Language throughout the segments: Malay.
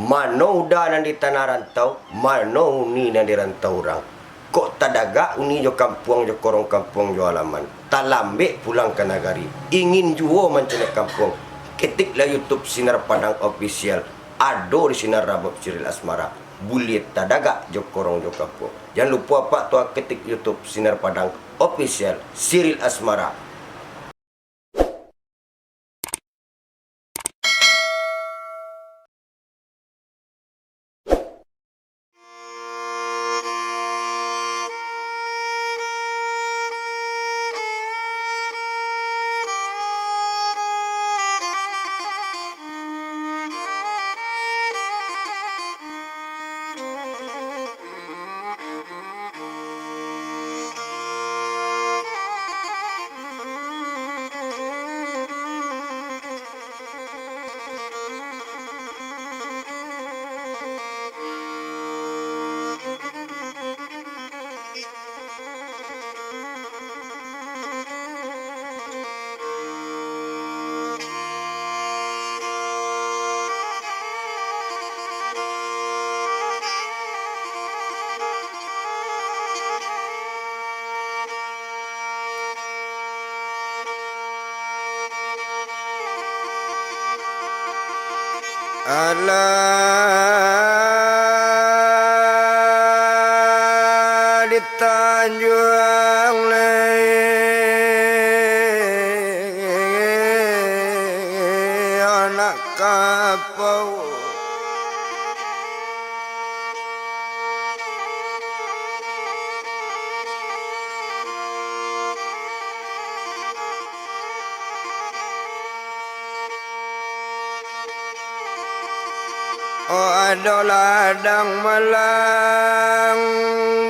Mano udah nanti tanah rantau, mano ni nanti rantau orang. Kok tadaga uni jo kampung jo korong kampung jo alaman. Talambe pulang ke nagari. Ingin juo mencari kampung. Ketiklah YouTube Sinar Padang Official. Ado di Sinar Rabab Siril Asmara. Buliet tadaga jo korong jo kampung. Jangan lupa pak tua ketik YouTube Sinar Padang Official Siril Asmara. Alah di Tanjung Lei anak kapau ada ladang malang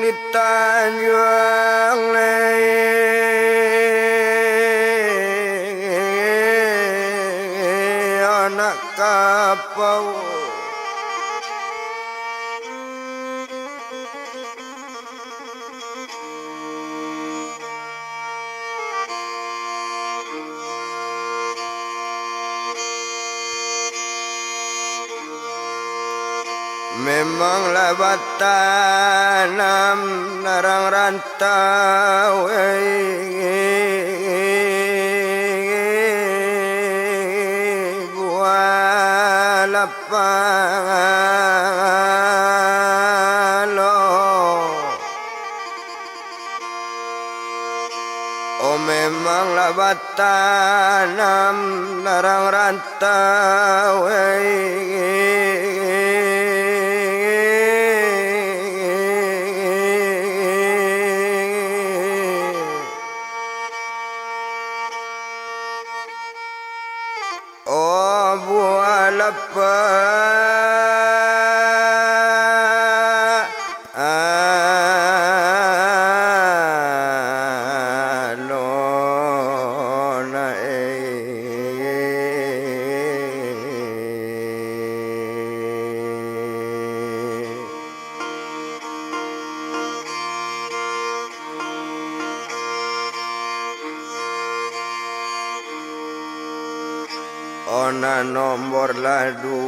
di Tanjung Lei anak kapau memanglah batanam narang rantau buah lapalo oh memanglah batanam narang rantau oh buah lapalona ona nomor ladu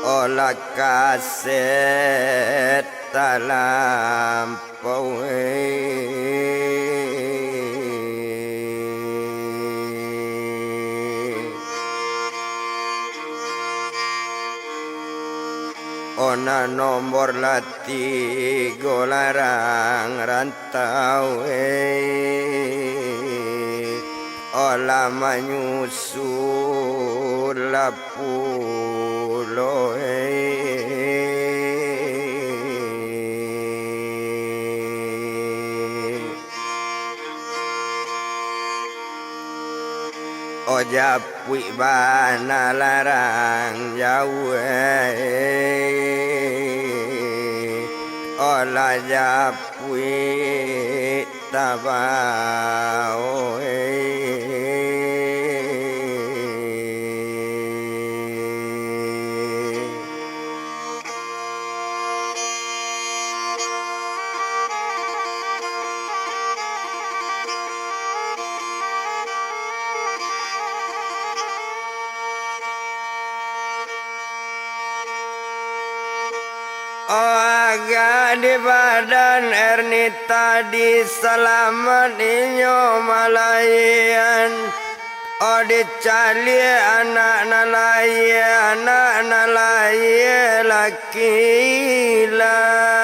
olah kaset talampau ona nomor lati golarang rantau olah menyusul lapulo oh japui bana larang jauh olah japui tabau agak di badan Erni tadi selamat inyo malayan. Oh dicali anak nalai laki laki.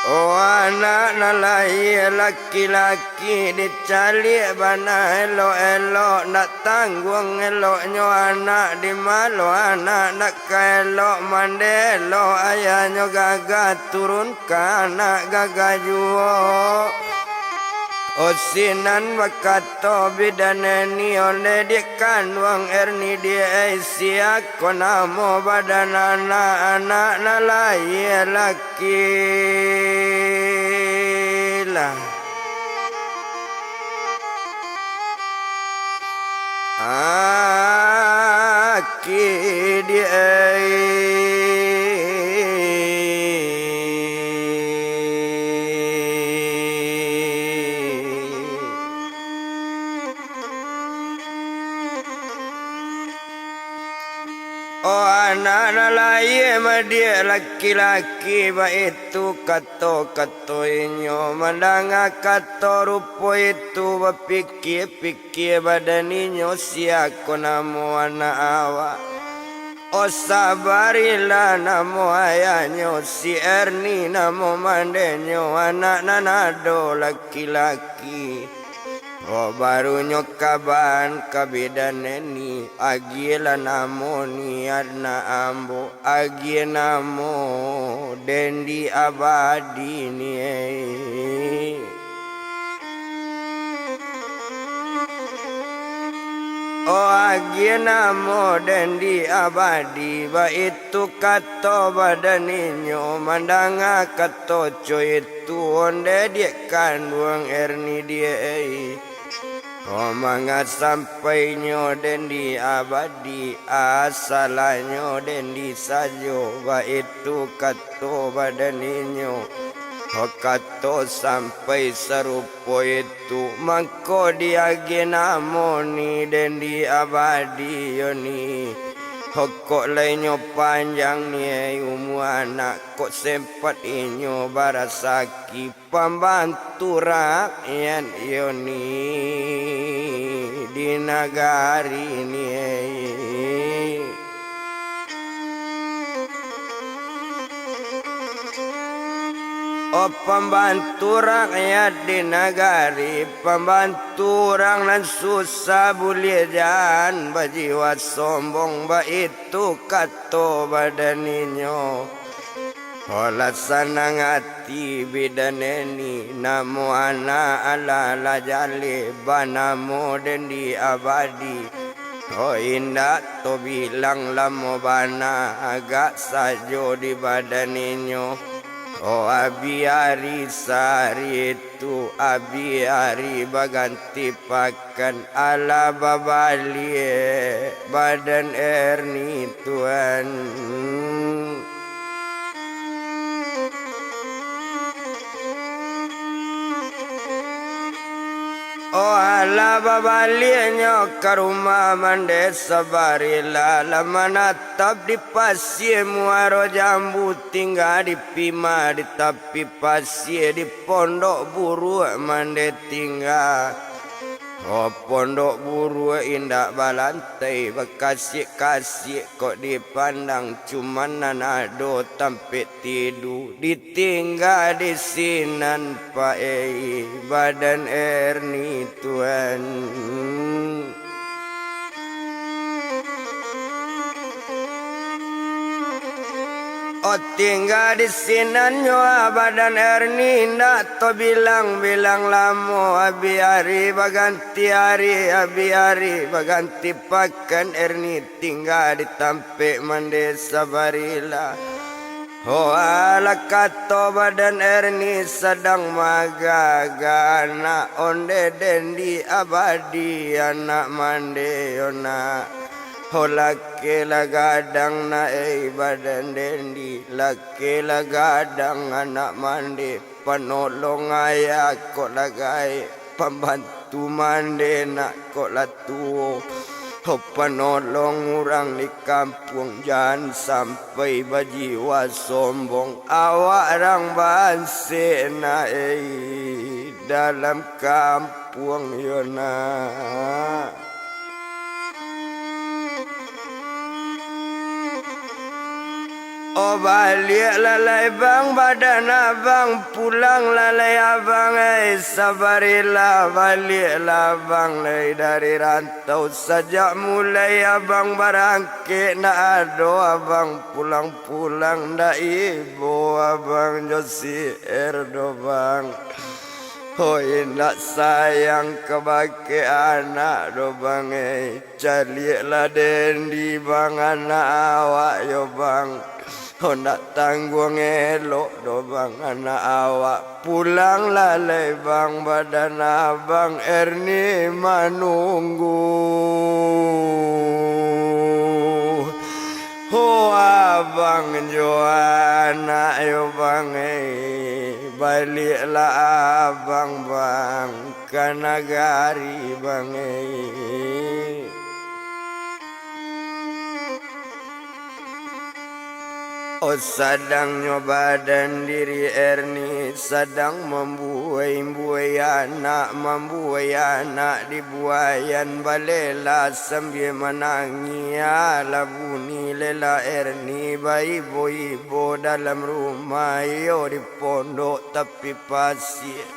Oh anak nalai laki-laki dicali bana elok-elok nak tanggung eloknya anak di malu anak nak elok mande elok ayahnya gagah turun ke anak gagah juo. Osinan wakato bidaneni oleh dikandung Erni dia Asia konamo badan anak nalai laki lah. Aki dia oh anak nalai dia laki-laki baik itu kato inyo mandanga kato rupo itu berpikir badan inyo siako namo anak awak. Oh sabarilah namo ayahnya si Erni namo mandenyo anak nanado laki-laki. Oh barunya kaban kabidan neni agila namo ni adna ambo agi namo dendi abadi ni. Oh agi namo dendi abadi ba itu kato badaninyo mandanga kato coy itu onde dia kandung Erni dia. Oh mangat sampainya dendi abadi asalanyo dendi sajo ba itu kato badaninyo. Oh kato sampai serupo itu mangko dia genamoni dendi abadi yoni. Oh kok lainyo panjang ni umu anak kok sempat inyo barasaki pembantu rakyat yoni di negari ni. Oh pembantu rakyat di negari, pembantu orang nan susah boleh jangan berjiwa sombong ba itu kato badaninyo. Olah sanang hati bidaneni namo anak ala jale banamo dendi abadi. Oh indah to bilang lamo bana agak sajo di badaninyo. Oh abiari sari itu abiari baganti pakan ala babalie badan Erni Tuhan. Oh ala babalienyo ke rumah mande sabarila lama natap di pasir muaro jambu tinggal di pima di tapi pasir di pondok buru mande tinggal. Oh pondok buru indah balantai bekasih-kasih kok dipandang cuman nanado tampik tidur ditinggal di sinan Pak badan Erni Tuhan. Oh tinggal di sinanyo badan Erni ndak to bilang lamo abi baganti hari baganti pakan Erni tinggal di tampik mande sabarila. Oh ala kato badan Erni sedang magaga anak onde dendi abadi anak mande ona. Oh laki lagadang na badan dendi laki lagadang anak mandi penolong ayah kok lagai pembantu mandena kok latuo. Ho penolong orang di kampung, jangan sampai berjiwa sombong. Awak orang banse na dalam kampung yona. Oh balik lalai bang, badan abang pulang lalai abang. Sabarilah baliklah bang, lay dari rantau sejak mulai abang barangkit. Nak ado abang pulang-pulang, ndak ibu abang Josi Erdo bang. Hoi nak sayang kebake anak do bang. Carilah dendi bang anak awak yo bang. Oh nak tanggung elok do bang anak awak. Pulang lalai bang, badan abang Erni menunggu. Oh abang jo anak yo bang. Baliklah abang bang ke nagari bang. Oh sedang nyoba dan diri Erni, sedang membuai anak di buayan balela sambil menangi. Ala bunyi lela Erni ibu dalam rumah yo di pondok tapi pasir.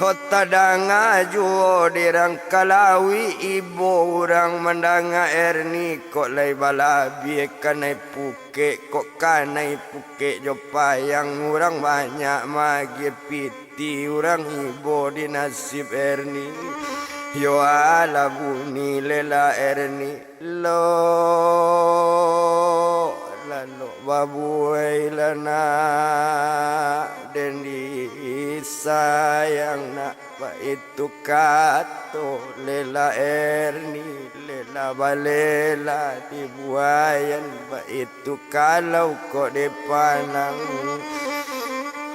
Kota danga juo dirang kalawi ibu orang mendanga Erni kok lay balabi kanai puke kok kanai puke jopayang orang banyak magi piti orang ibu di nasib Erni. Yo ala buni lela Erni lo lalu babuai lana dendi sayang nak itu kato lela Erni lela balela di buayan itu kalau kok dipanang.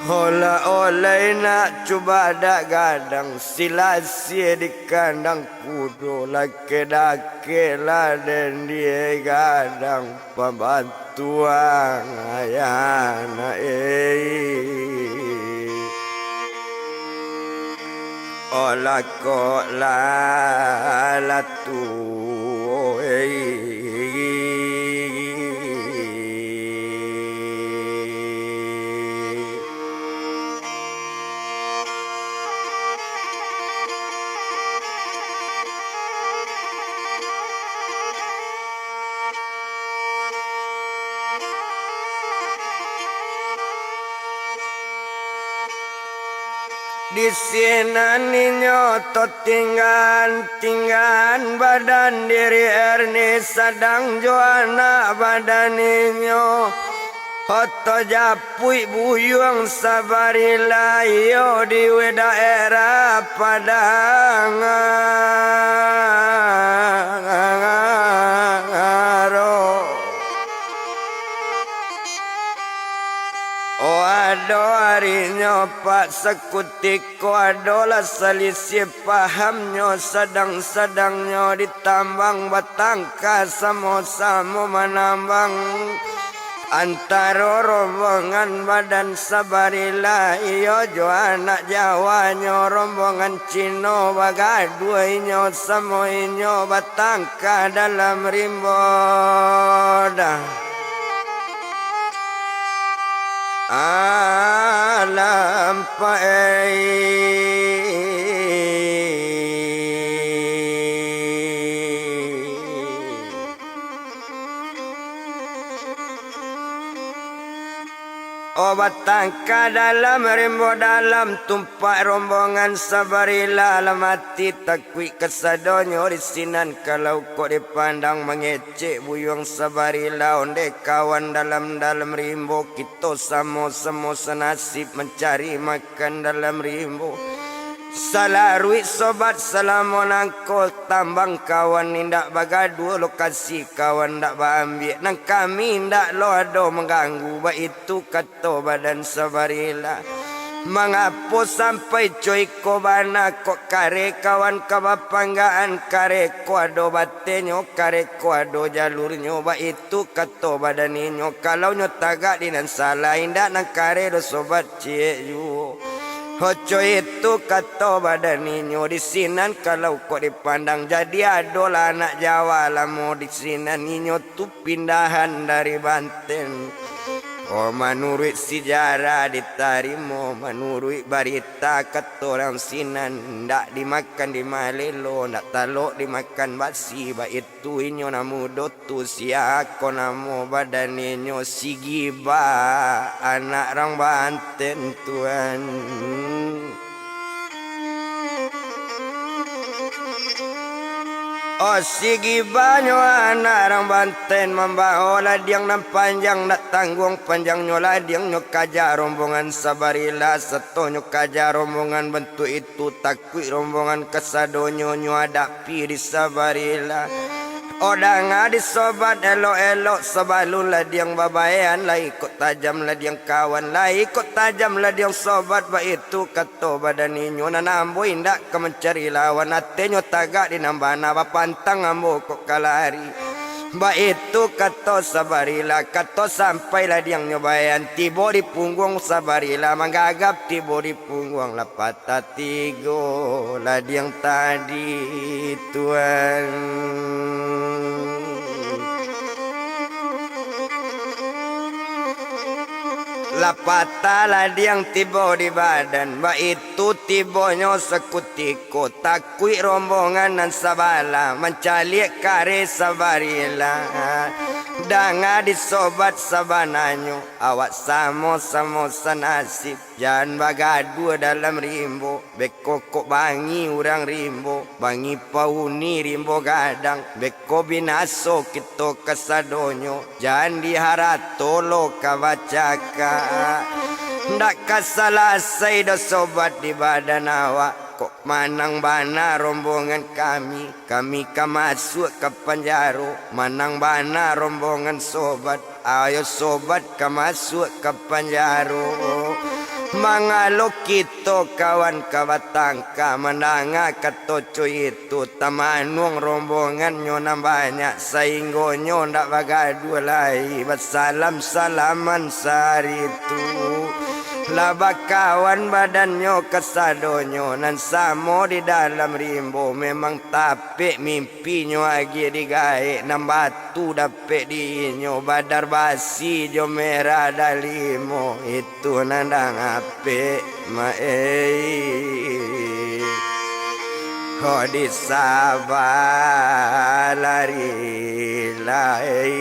Hola oleh nak cuba dak gadang silasi di kandang kudo laki dake lah dan dia gadang pembantuan ayah na olah kok la tu di sini ninyo to tinggan badan diri Erni sedang joana badan ninyo hoto japui buyung sabarila yo di daerah Padang. Harinya pak sekutiko adalah selisih pahamnya sedang-sedangnya ditambang batangka sama-sama menambang antara rombongan badan sabarila iyo jo anak Jawanya rombongan Cino bagaduainya semuanya batangka dalam rimboda. Alam pai obat tangka dalam rimbo dalam tumpak rombongan sabarila mati takwi kesadonyo di sinan kalau kok dipandang mengecek buyung sabarila onde kawan dalam rimbo kita sama-sama senasib mencari makan dalam rimbo. Salarui sobat salamun angkol tambang kawan indak bagadu lokasi kawan ndak ambil nang kami ndak lo ado mengganggu ba itu kata badan sabarila Mengapo sampai coy ko bana kok kare kawan kabapanggaan kare ko ado batenyo kare ko ado jalurnyo ba itu kato badaninyo kalau nyo tagak dinan salah indak nang kare do sobat cie yu Hoco itu kato badaninyo di sinan kalau kok dipandang jadi adolah anak Jawa lah mau di sinan ninyo tu pindahan dari Banten. Oh menurut sejarah ditarimo menurut berita kata orang sinan ndak dimakan di malelo ndak talok dimakan basi ba itu inyo namu dotu sia ko namo badan inyo sigiba anak orang Banten tuan. Oh sigi banyo anak orang Banten membawa ladiang nan panjang nak tanggung panjang nyo ladiang nyo kaja rombongan sabarila seto nyo kaja rombongan bentuk itu takui rombongan kesadonyo nyo hadapi di sabarila. Odang adi sobat elok-elok sebalun ladiang babayan lah ikut tajam ladiang kawan lah ikut tajam ladiang sobat ba itu kato badan inyo nanambo indak ke mencari lawan atenyo tagak dinambana bapantang ambo kok kalari ba itu kato sabarila kato sampai ladiang nyobayan tibo di punggung sabarila manggagap tibo di punggung lapata tigo ladiang tadi tuan. Lapata ladiang tibo di badan ba itu tibonyo sekutiko takui rombongan nan sabala mencaliek kare sabarila danga disobat sabananyo awak samo nasib jangan bagadu dalam rimbo beko kok bangi urang rimbo bangi pauni rimbo gadang beko binaso kito kesadonyo jangan diharato lo kawacaka ndak kasalasai do sobat di badan awak kok manang bana rombongan kami masuk ke penjaro manang bana rombongan sobat ayo sobat masuk ke penjaro mangalo kito kawan kabatangka menanga katoco itu tamanung rombongan nyo banyak sainggo nyo ndak bagadu lai bersalam-salaman sehari itu laba kawan badannya kesadonyo nan samo di dalam rimbo memang tapik mimpinya lagi digae nan batu dapet dinyo badar basi jo merah dalimo itu nandang apik mae kau disabar lari lai.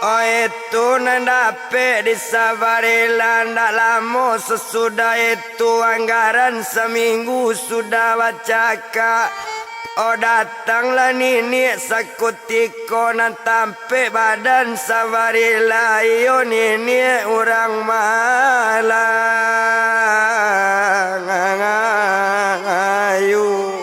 Oh itu nandape di sabarila ndak lama sesudah itu anggaran seminggu sudah bacaka. Oh datanglah nini sakutiko nan tampe badan sabarila iyo nini orang malang ayu.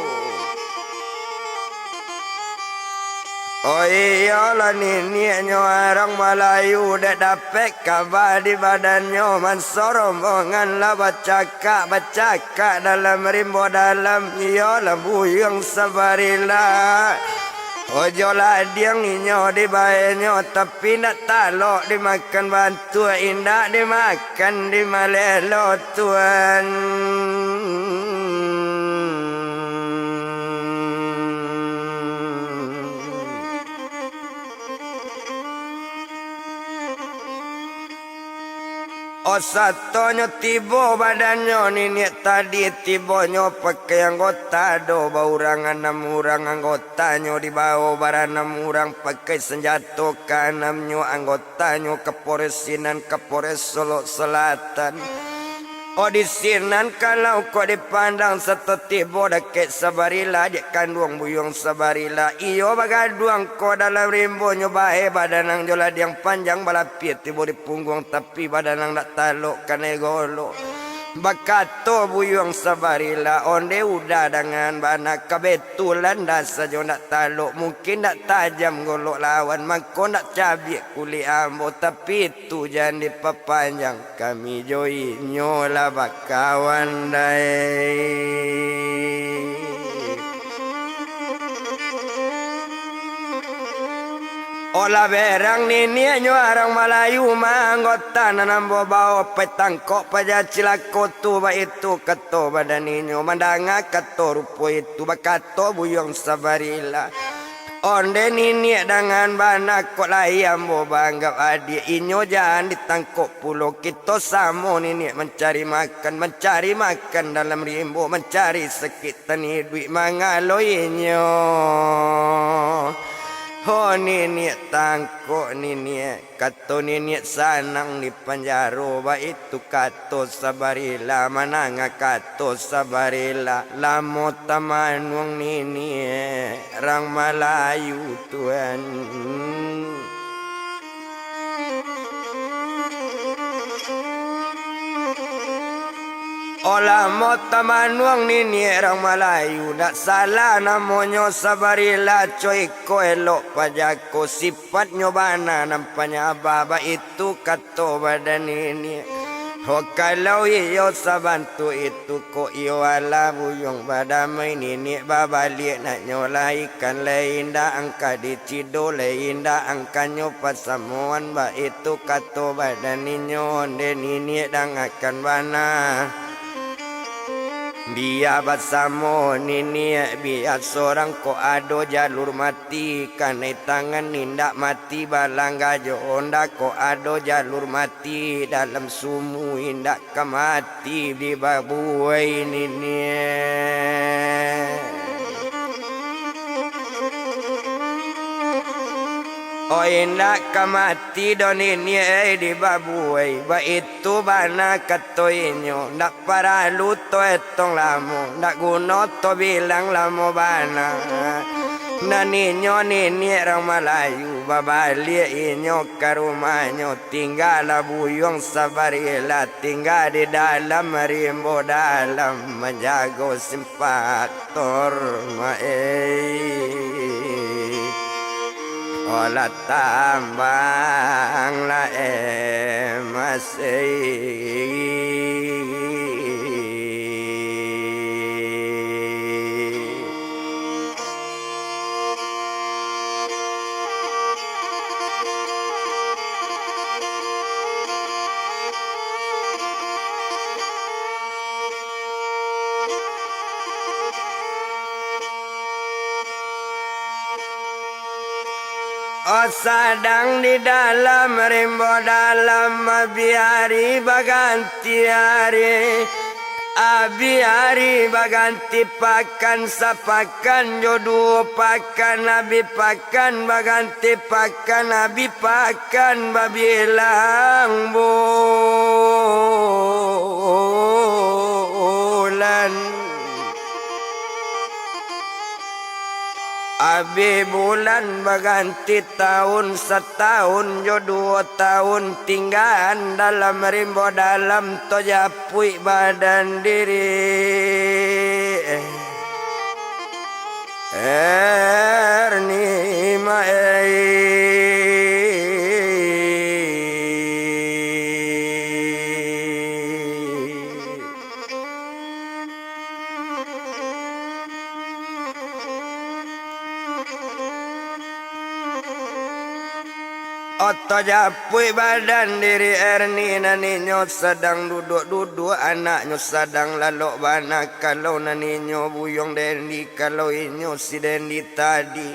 Oh iyalah nini orang Melayu dah dapat kabar di badannya mansor rombongan lah bacaka dalam rimbo dalam iyalah buyung sabarila. Ojo lah diang inyo di bayanyo tapi nak talok dimakan bantu indak dimakan di malelo tuan. Oh satonyo tibo badanyo nini tadi tibonyo pakai anggota do baurangan 6 orang anggotanyo di bawah barang 6 orang pakai senjata kanamnyo anggotanyo keporesinan Kapolres Solo Selatan. Oh di sinan kalau kau dipandang satu tibo deket sabarila dia kandung buyung sabarila iyo bagaduang kau dalam rimbo nyobahe badanang jola yang panjang balapit tibo di punggung tapi badanang tak taluk kane golo Bakato buyung sabarila onde udah dengan bana kebetulan dasa jo nak taluk mungkin nak tajam golok lawan mangko nak cabik kuli ambo tapi itu jangan diperpanjang kami joi nyola bakawan dai. Olah berang nini nyo arang Melayu manggota nanambo bawa petangkok paja cilako tu ba itu kato badan ninyo mandanga kato rupo itu bakato buyong sabarila onde nini dengan bana kok layambo banggap adik inyo jangan ditangkok pulau kita samo nini mencari makan dalam rimbo mencari sekitan hidup mangalo inyo. Ho nini tangkok nini kato nini sanang di penjaro ba itu kato sabarila mananga kato sabarila lamo tamanwang nini rang Melayu Tuhan. Olah mo tamanuang nini orang Melayu nak salah namonyo sabarila coy ko elok pajako sifat nyobana nampaknya baba itu kato badan ini. Ho kalau iyo sabantu itu ko iyo ala buyong badamai nini baba liek nak nyolaikan leinda angka dicido leinda angka nyopat samuan ba itu kato badan ninyo onde nini dang akan bana. Biar bersama nini biar seorang ko ado jalur mati kanai tangan nindak mati balang gajo onda ko ado jalur mati dalam sumu indak kemati di babuai nini. Oh indak kamati don ini di babuai ba itu bana katoinyo ndak para luto etong lamo ndak guno to bilang lamo bana naninyo nini orang Melayu babali inyo ke rumahnya tinggal buyong sabarila tinggal di dalam rimbo dalam menjaga simpator olah tambang la masih. Oh sadang di dalam rimbo dalam biari baganti hari hari baganti pakan sapakan jodoh pakan nabi pakan baganti pakan nabi pakan babilang bulan abi bulan baganti tahun setahun jo 2 tahun tinggal dalam rimbo dalam tojapui badan diri erni Oto japui badan diri erni naninyo sedang duduk-duduk anaknya sedang lalok bana kalau naninyo buyong dendi kalau inyo si dendi tadi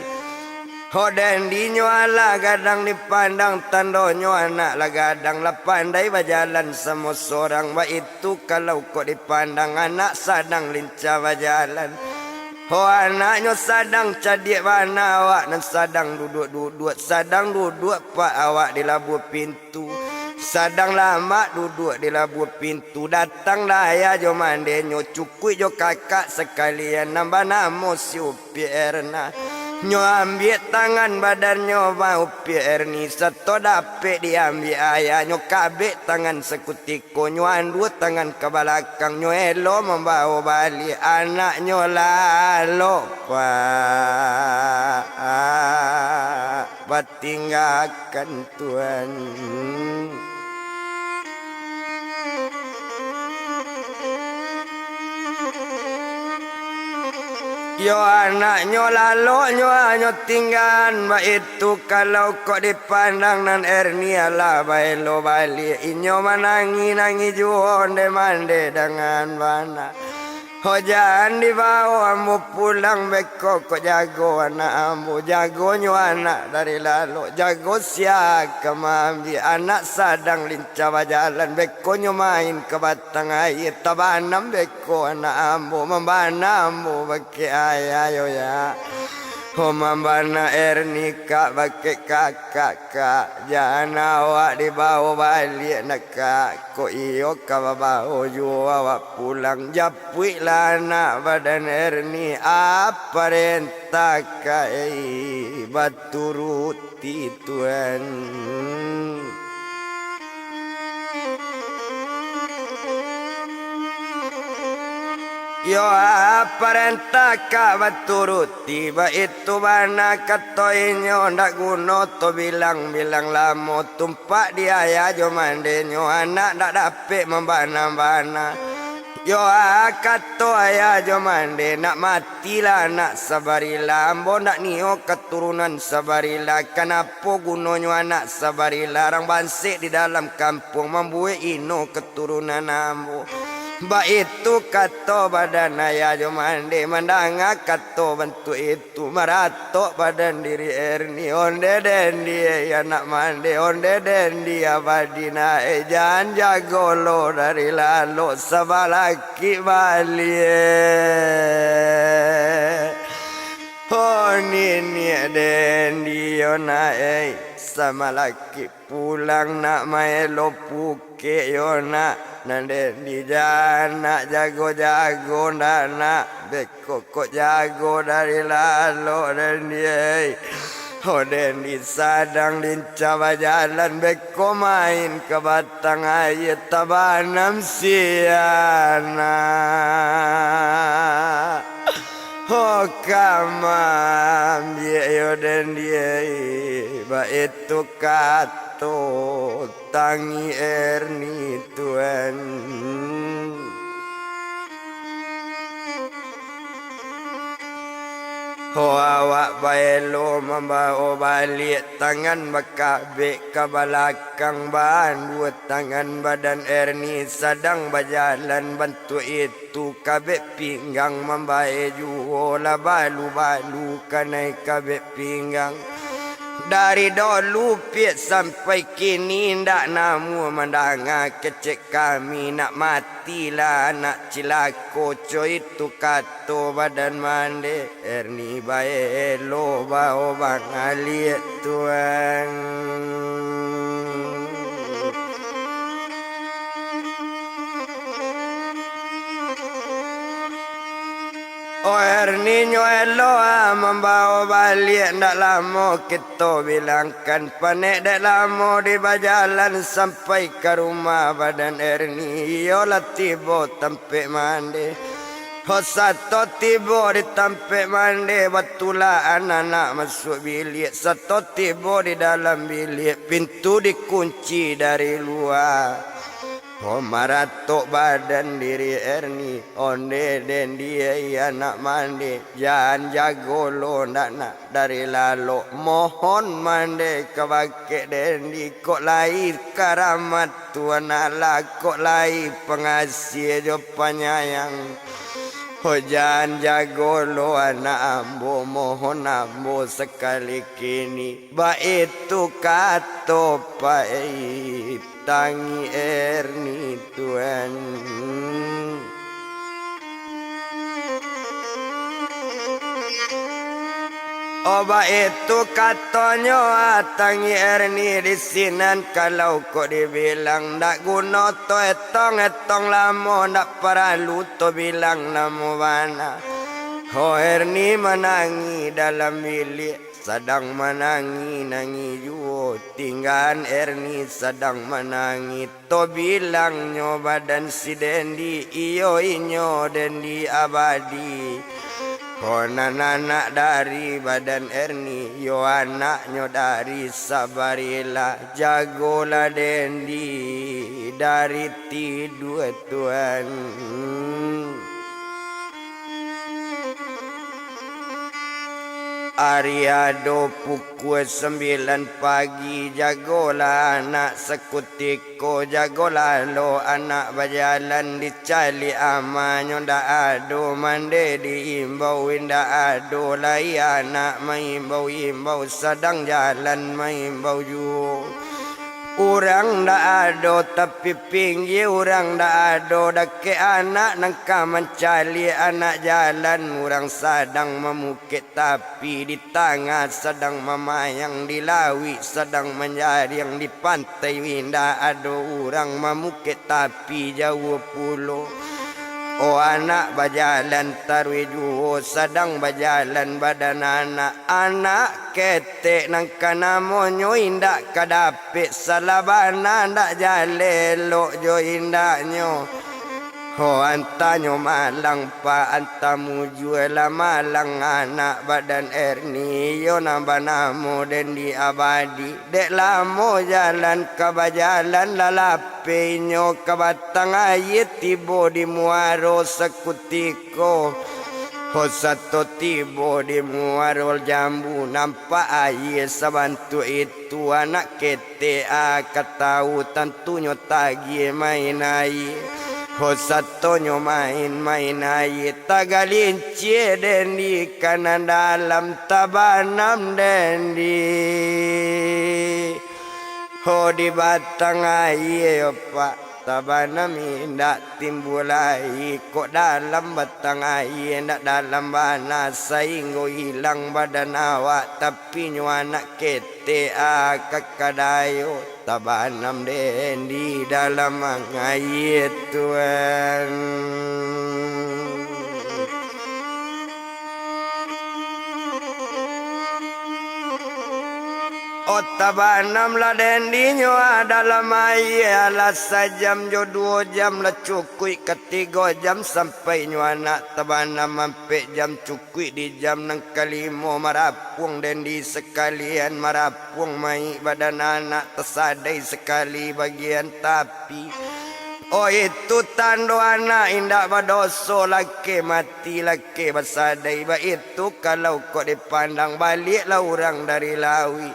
ho dendinya ala gadang dipandang tandonyo anak lah gadang lah pandai berjalan sama seorang ba itu kalau kok dipandang anak sedang lincah berjalan. Oh anaknya sedang cadik mana awak dan sedang duduk sedang duduk pak awak di labuh pintu sedang lama duduk di labuh pintu datanglah ayah jo mandenyo cukui jo kakak sekalian nambah namo si upi erna Nyo ambil tangan badannya mau Erni Seto dapet diambil ayah nyo kabek tangan sekutiko nyo andu tangan ke belakang nyo elo membawa balik anak nyo lalu tinggalkan Tuhan. Yo anaknya lalu nyo tinggal ba itu kalau kok dipandang nan Erni ala bailo balik inyo manangi juo onde mande dengan mana jangan dibawa ambo pulang beko kok jago anak ambo jago nyo anak dari lalu jago siak kemambi anak sadang lincah jalan beko nyo main ke batang air tabanam beko anak ambo membana ambo bake ayah yo ya membana Erni kak bake kakak kak jangan awak dibawa balik nak kak kok iyo kak bawa jua awak pulang japui lah anak badan Erni apa rentah kak baturuti Tuhan. Yo aparenta ka baturuti ba itu bana katoinyo ndak guno to bilang lamo tumpak dia ya jo mandenyo anak ndak dapet membana-bana. Yo kato ayah jo mande nak matilah anak sabarila ambo nak nio keturunan sabarila kenapa gunonyo anak sabarila orang bansik di dalam kampung membuat ino keturunan ambo. Ba itu kato badan ayah jo mande mandanga kato bentuk itu marato badan diri Erni onde den dia anak mande onde den dia badina jangan jago lo dari lalu sabalaki balie oh ni den dia naik sama laki pulang nak maelo puke yo nak nande di jana jago-jago nak beko kok jago dari lalu dan dia den di sadang lincah jalan beko main ke batang air tabanam siana kamam yo den dia ba itu kato tangi Erni Tuhan. Awak baelo membawa balik tangan bakabek ke belakang ban buat tangan badan Erni sedang berjalan bantu itu kabek pinggang membae juo la balu kanai kabek pinggang. Dari dulu piat sampai kini ndak namu mendanga kecek kami nak matilah nak cilako coy itu kato badan mande Erni baelo bao bang aliet Tuhan. Oh Erni nyoelo membawa balik ndak lama kita bilangkan panek ndak lama di bajalan sampai ke rumah badan Erni yola tiba tempe mandi satu tiba di tempe mandi betulah anak-anak masuk bilik satu tiba di dalam bilik pintu dikunci dari luar. Maratok badan diri Erni onde den dia anak mandi jangan jago lo nak dari lalu mohon mande ke bakek den di kok lahir karamat Tuhan Allah kok lahir pengasih jo penyayang jangan jago lo anak ambo mohon ambo sekali kini ba itu kato pahit tangi Erni Tuhan. Oba itu katanya tangi Erni di sinan kalau kok dibilang ndak guna to etong lama ndak perlu to bilang namo bana. Ho Erni menangi dalam bilik, sedang menangi nangi juo. Tinggal Erni sedang menangi, to bilang nyo badan si Dendi, iyo inyo Dendi abadi. Ho anak dari badan Erni, yo anaknya dari Sabarila. Jagolah Dendi dari tidur Tuhan. Ariado pukul 9 pagi, jagolah anak sekutiko, jagolah lo anak berjalan dicali amanyo ndak ado mande diimbau ndak ado lai anak maimbau sedang jalan maimbau ju. Urang ndak ado tapi pinggir urang ndak ado dake anak nangka mencali anak jalan. Urang sedang memukit tapi di tengah sedang memayang di lawi sedang menjaring di pantai winda ado urang memukit tapi jauh pulau. Oh anak berjalan tarwi juo sedang berjalan badan anak ketek nangka namonyo indak kadapik salabana ndak jale lok jo indaknyo. Ho antanyo malang pa antamu juela malang anak badan Erni yo nambah namo Dendi abadi. Dek lamo jalan kabajalan lalape nyo kabatang ayat tibo di muaro sekutiko. Ho satu tibo di muaro jambu nampak ayat sabantu itu anak kete akatau tentunya tagi main ayat. Ho satonyo main ayat tagalinci Dendi kanan dalam tabanam Dendi. Ho di batang ayat pak tabanam indak timbul air. Kok dalam batang ayat indak dalam bana sehingga hilang badan awak. Tapi nyo anak kete kakadayo tabanam Dendi dalam ayat Tuhan. Oh tabanam lah Dendi nyo dalam ayat lah sejam jo 2 jam lah cukui ketiga jam sampai nyo anak tabanam sampai jam cukui di jam nang kelima marapung Dendi sekalian marapung mai badan anak tersadai sekali bagian tapi. Oh itu tando anak indak berdosa laki mati laki bersadai. Ba itu kalau kau dipandang baliklah orang dari lawi.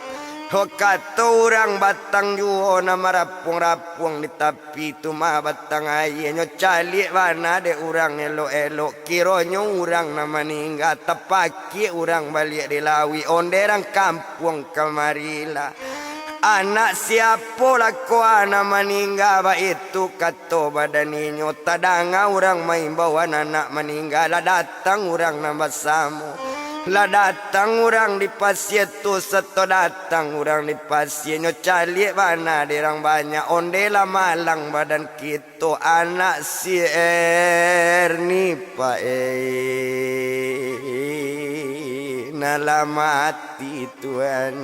Oh kata orang batang juo nama rapung-rapung di tapi tu mah batang ayahnya calik mana de orang elok-elok kironyo orang nama ninggal tepaki orang balik di lawi onderang kampung kemarilah. Anak siapa lako anak meninggal ba itu kata badaninyo tadanga orang main bawa anak meninggal lah datang orang nama samu. Lah datang orang di pasien tu seto datang orang di pasien nyo calik mana derang banyak ondela malang badan kita anak si Erni pa nala mati Tuhan.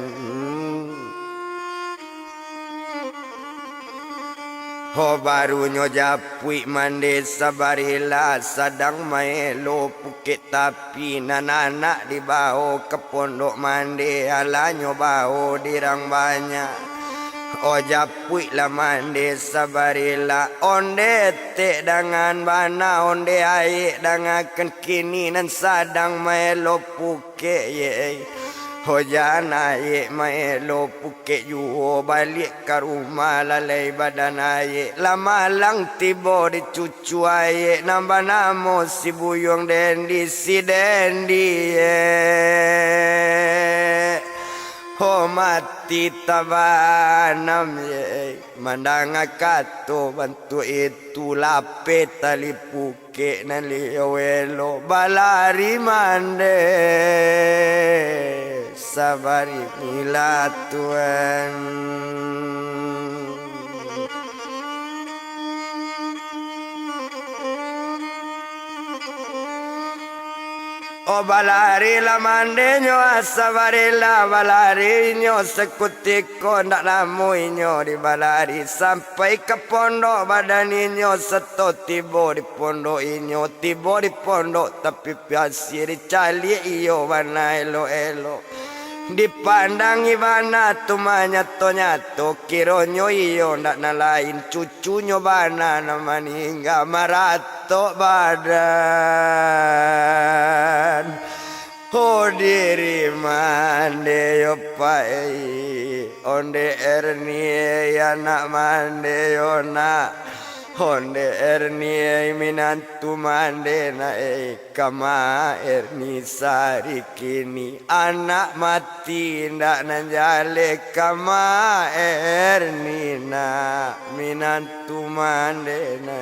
Ho barunya japui mande Sabarila sedang maelo pukit tapi anak di bawah ke pondok mande alanyo bawah dirang banyak. Oh japui lah mande Sabarila onde te dengan bana onde aik dengan kini nan sedang maelo pukit ye. Ho jana ye maelo puke juo balik ke rumah lalai badan aye lama lang tiba di cucu aye nambah namo si buyong Dendi si Dendi ye. Ho mati tabanam ye mandang akato bantu itu lape tali puke nan liwelo balari mande. Sabari mila Tuhan. O balari la mandenyo asabarila balari nyo sekutiko ndak lamuinyo di balari sampai ke pondok badan inyo seto tibo di pondok inyo tibo di pondok tapi piasi dicali iyo bana elo dipandangi bana tumanya nyato kironyo iyo ndak nalain cucunyo bana namaningga marato badan oh diri mande yo pai onde ernie ya nak mande yo na onde ernie minantu mande na kama erni sari kini anak mati ndak nanjale kama erni na minantu mande na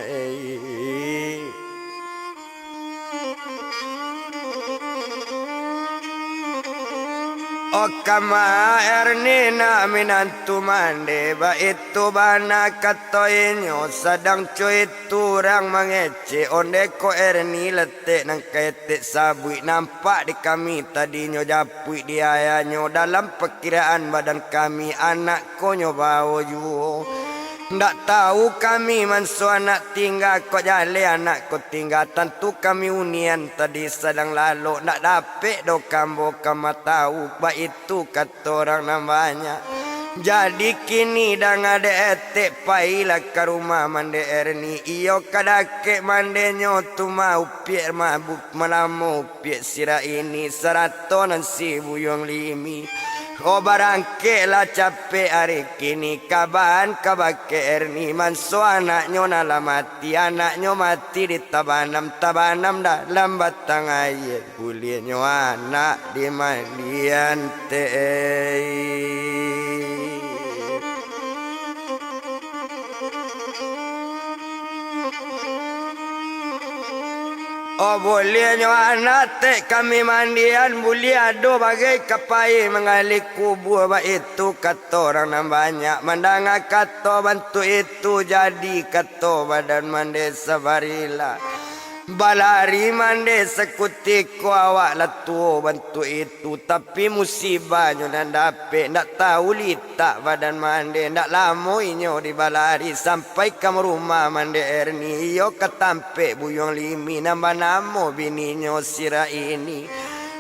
O kama ernina minantu mande ba itu bana katoinyo sadang cuit turang mangece onde ko erni letek nang ketek sabui nampak di kami tadinyo japui di ayanyo dalam perkiraan badan kami anak konyo bawa juo ndak tahu kami manso anak tinggal kok jale anak kok tinggal tentu kami unian tadi sedang lalu ndak dapet do kambo kama tahu ba itu kata orang namanya jadi kini dang ada etek paila ke rumah mande erni iyo kadake mande nyotu mau pier mabuk malamu pier sira ini seratonan si buyong limi O barangke lah capek hari kini kaban kabake erni manso anaknya anaknya mati di tabanam dalam batang air kulitnya anak di mandian teh. Oh bolehnya anak tek kami mandian boleh ado bagai kapai mengali kubur ba itu kata orang nam banyak mandang kata bantu itu jadi kata badan mande sabarila balari mande sekutiko awak latu bantu itu tapi musibahnya dan dapet nak tahu litak badan mande nak lamuinyo di balari sampai ke rumah mande erni yo ketampe buyong limi nambah namo bininyo sira ini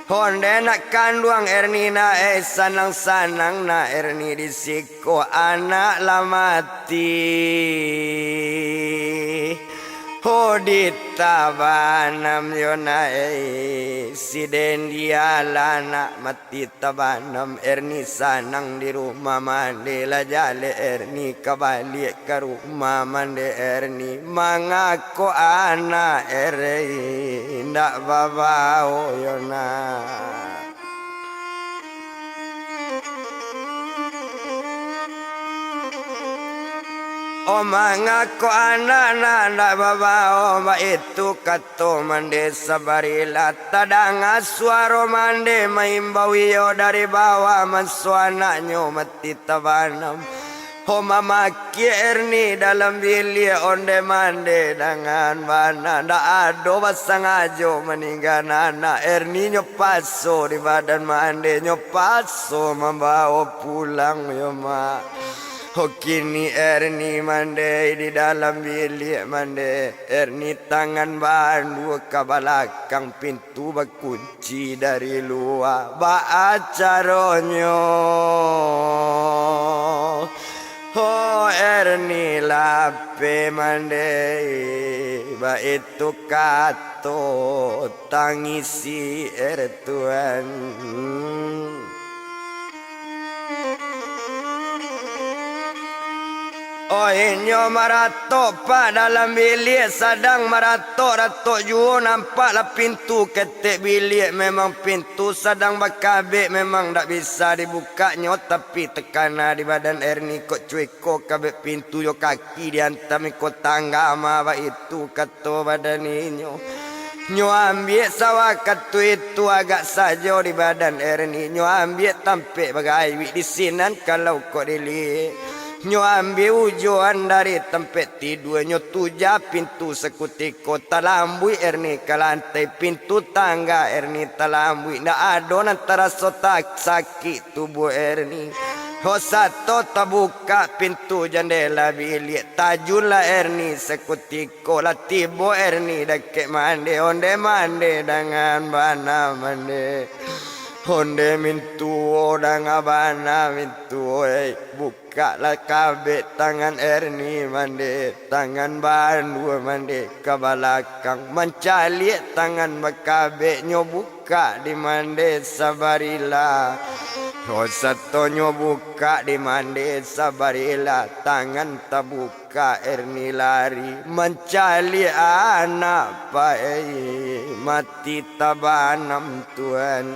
honde nak kanduang erni na sanang-sanang na erni disiko anak lamati di tabanam yona si dendia lana mati tabanam erni sanang di rumah mande la jale erni kabalik ke rumah mande erni mangako anak erni ndak babao yona O mangako anak ndak baba o itu kato mande sabarila tadang suara mande maimbawiyo dari bawah mansu anaknya mati tabanam O mama kierni dalam bilik onde mande dengan mana ndak ado basang ajo meninggal anak erni nyopaso di badan mande nyopaso membawa pulang yo ma Oh kini erni mande di dalam bilik mande erni tangan bandu ke belakang pintu berkunci dari luar baacaronyo Oh erni lape mande ba itu kato tangisi ertuan Oh inyo marato pa dalam bilik sedang marato rato juo nampak lah pintu ketek bilik memang pintu sedang bakabik memang tak bisa dibukanya tapi tekana di badan erni kok cueko kabik pintu yo kaki diantam ikut tangga ama itu kata badan inyo nyo ambil sawah katu itu agak saja di badan erni nyo ambil tampik bagai di sinan kalau kok dilihat Nyo ambil ujuan dari tempat tidur. Nyo tuja pintu sekutiko. Talambui erni ke lantai. Pintu tangga erni talambui. Ndak ada antara sotak sakit tubuh erni. Hosato tabuka pintu jendela bilik. Tajunlah erni sekutiko. Latibo erni deket mande. Onde mande dengan bana mande. Honde mintu orang abana mintu buka lah kabet tangan erni mande tangan bandu mande ke belakang mencali tangan bakabet nyo buka di mande sabarila satu nyo buka di mande sabarila tangan tabuka erni lari mencali anak pai mati tabanam Tuhan.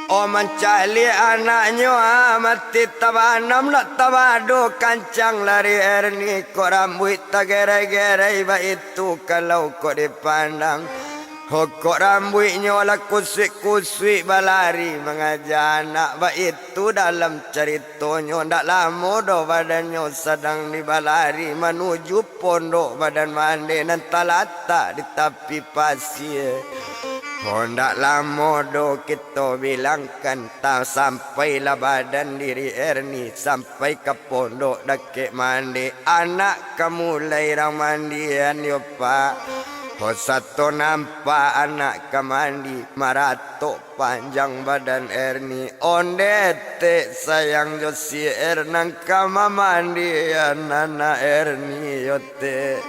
Oh mencali anaknya mati tabanam nak tabado kancang lari erni kok rambut tak gerai-gerai itu kalau kok dipandang. Oh kok rambutnya lah kusik-kusik balari mengajar anak itu dalam ceritanya ndak lama dah badannya sedang dibalari menuju pondok badan mandi dan talata di tepi pasir. Oh ndak lama do kita bilangkan tak sampailah badan diri erni sampai ke pondok deket mandi anak kamu lairang mandian yo pak. Oh satu nampak anak ke mandi maratok panjang badan erni onde te sayang jo si ernang kama mandi anak erni yote.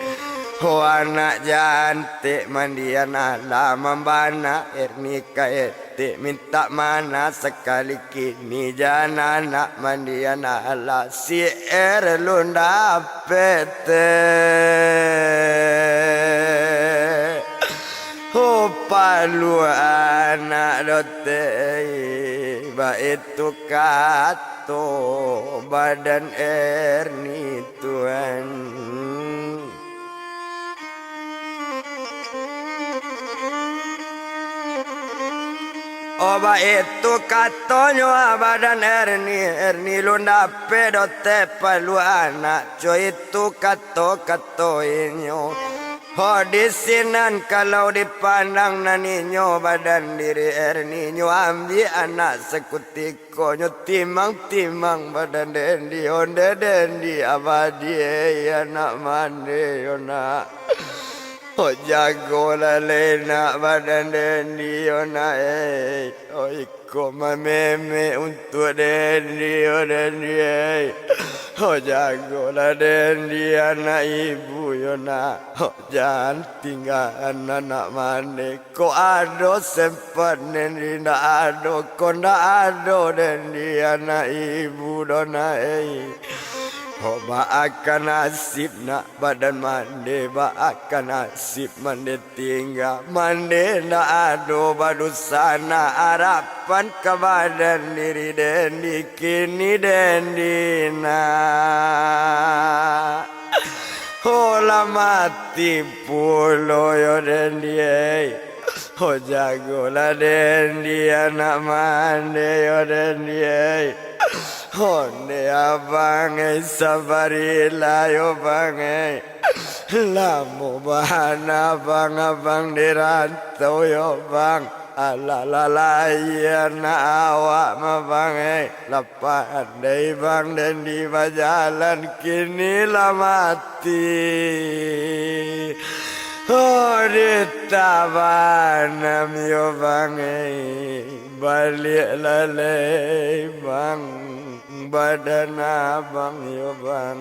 Oh anak jantik mandian ala membana erni kaete minta mana sekali kini jangan anak mandian ala si lunda pete. Oh palu anak dote ba itu kato badan erni Tuhan. Oba itu katanya badan erni lunda pedote palu anak co itu kato inyo. Oh disinan kalau dipandang naninyo badan diri erni nyo ambil anak sekutiko nyo timang badan dendi onde dendi abadi anak mande yona. Oh jago lah lena badan dendi ona oh iko meme untuk dendi oh dendi oh jago lah dendi anak ibu yona oh jangan tinggal anak mane ko ado sempat dendi ndak ado ko ndak ado dendi anak ibu dona oh akan nasib nak badan mande akan nasib mande tinggal mande nak ado badu sana harapan ke badan diri dendi kini dendi na oh lah mati pulo yo dendi oh jago lah dendi anak mande yo dendi Honde abang sabarila yo bang Lamo bahan abang dirantau yo bang Alalala na awak mabang Lapan day bang dan di bajalan kini lah mati Oh ditabanam yo bang Balik lalai bang badan abang yo bang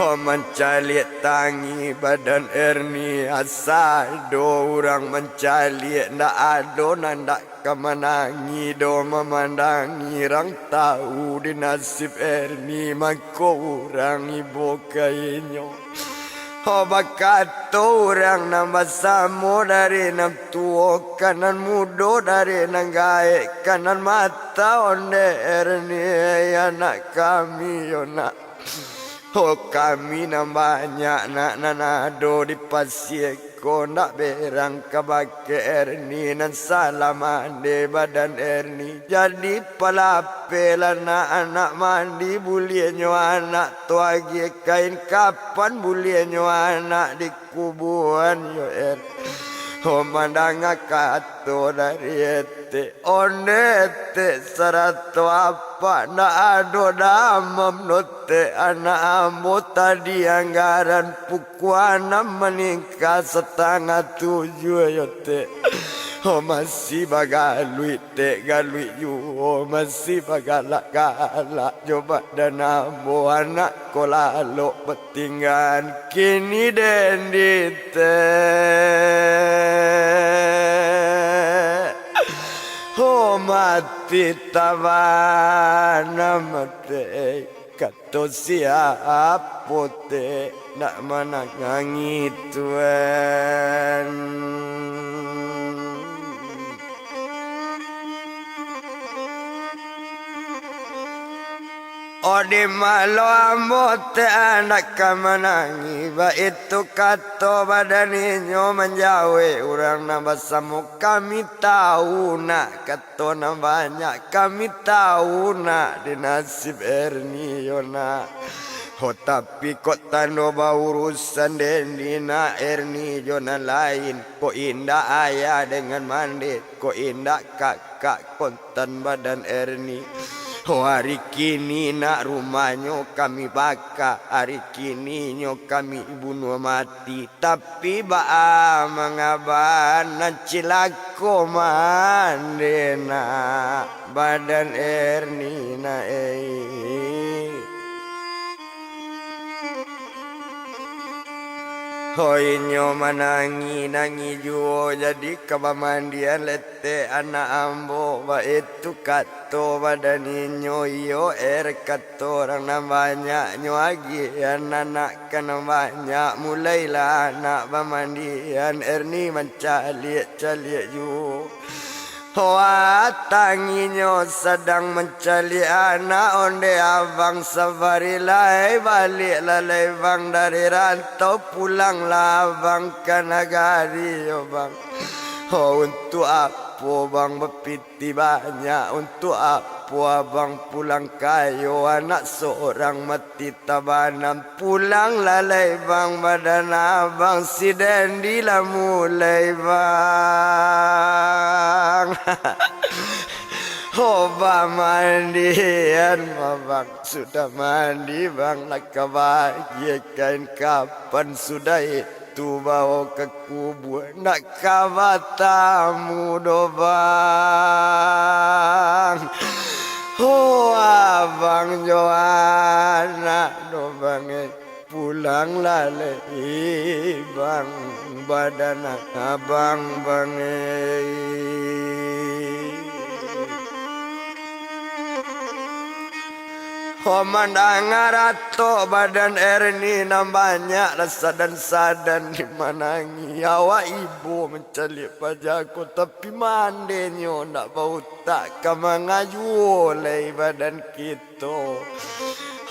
Oh mencali tangi badan erni asal do orang mencali ndak ado ndak kemenangi do memandangi orang tahu di nasib erni mako orang ibu kainyo Oh bakat orang nambah samo dari nam tuo kanan mudo dari nanggae kanan mata onde erni anak kami yona Oh kami nak banyak nak nanado di pasir ko nak berang kabake erni nan salaman de badan erni jadi palapela na anak mandi bulienyo anak tuagi kain kapan bulienyo anak di kuburan yo Oh mandanga kato dari ete onete sarato apa na ado damam note anak ambo tadi anggaran pukuana meningkat 6:30 yote Oh masih bagalui te galui you oh masih bagalak galak coba dan ambo anak kolalo petinggan kini dendite Oh mati tabana mate kato siapa te nak mana ngangituan Odi malo amote anak kamanangi ba itu kato badaninyo menjawe orang nabasamu kami tahu nak kato na banyak kami tahu nak di nasib erni yona Oh tapi kok tano ba urusan deni na erni yona lain kok indah ayah dengan mandi kok indah kakak kontan badan erni Oh hari kini nak rumahnya kami baka hari kini nyo kami bunuh mati tapi ba mengaban nan cilako mandena badan erni na Hoi nyo manangi nangi juo jadi kabamandian lete anak ambo ba itu kato badaninyo iyo kato orang banyak nyo agi anak kan banyak mulailah anak bamandian erni mencaliak juo tanginyo sedang mencari anak onde abang safari lai balik lalai bang dari rantau pulang lah abang ke nagari yo bang untuk apa bang berpiti banyak untuk apa abang pulang kayo anak seorang mati tabanam pulang lalai bang badan abang si dendi lah mulai bang Oh bang mandian bang sudah mandi bang nak kebahagiaan kapan sudah itu bawa ke kubur nak kabar tamu do bang Oh abang Joana do bang pulang lalai bang badan abang bang Komandang rato badan erni banyak rasa dan sadan di manangi awak ibu mencari pajaku tapi mandenyo nak bau tak kamangaju oleh badan kita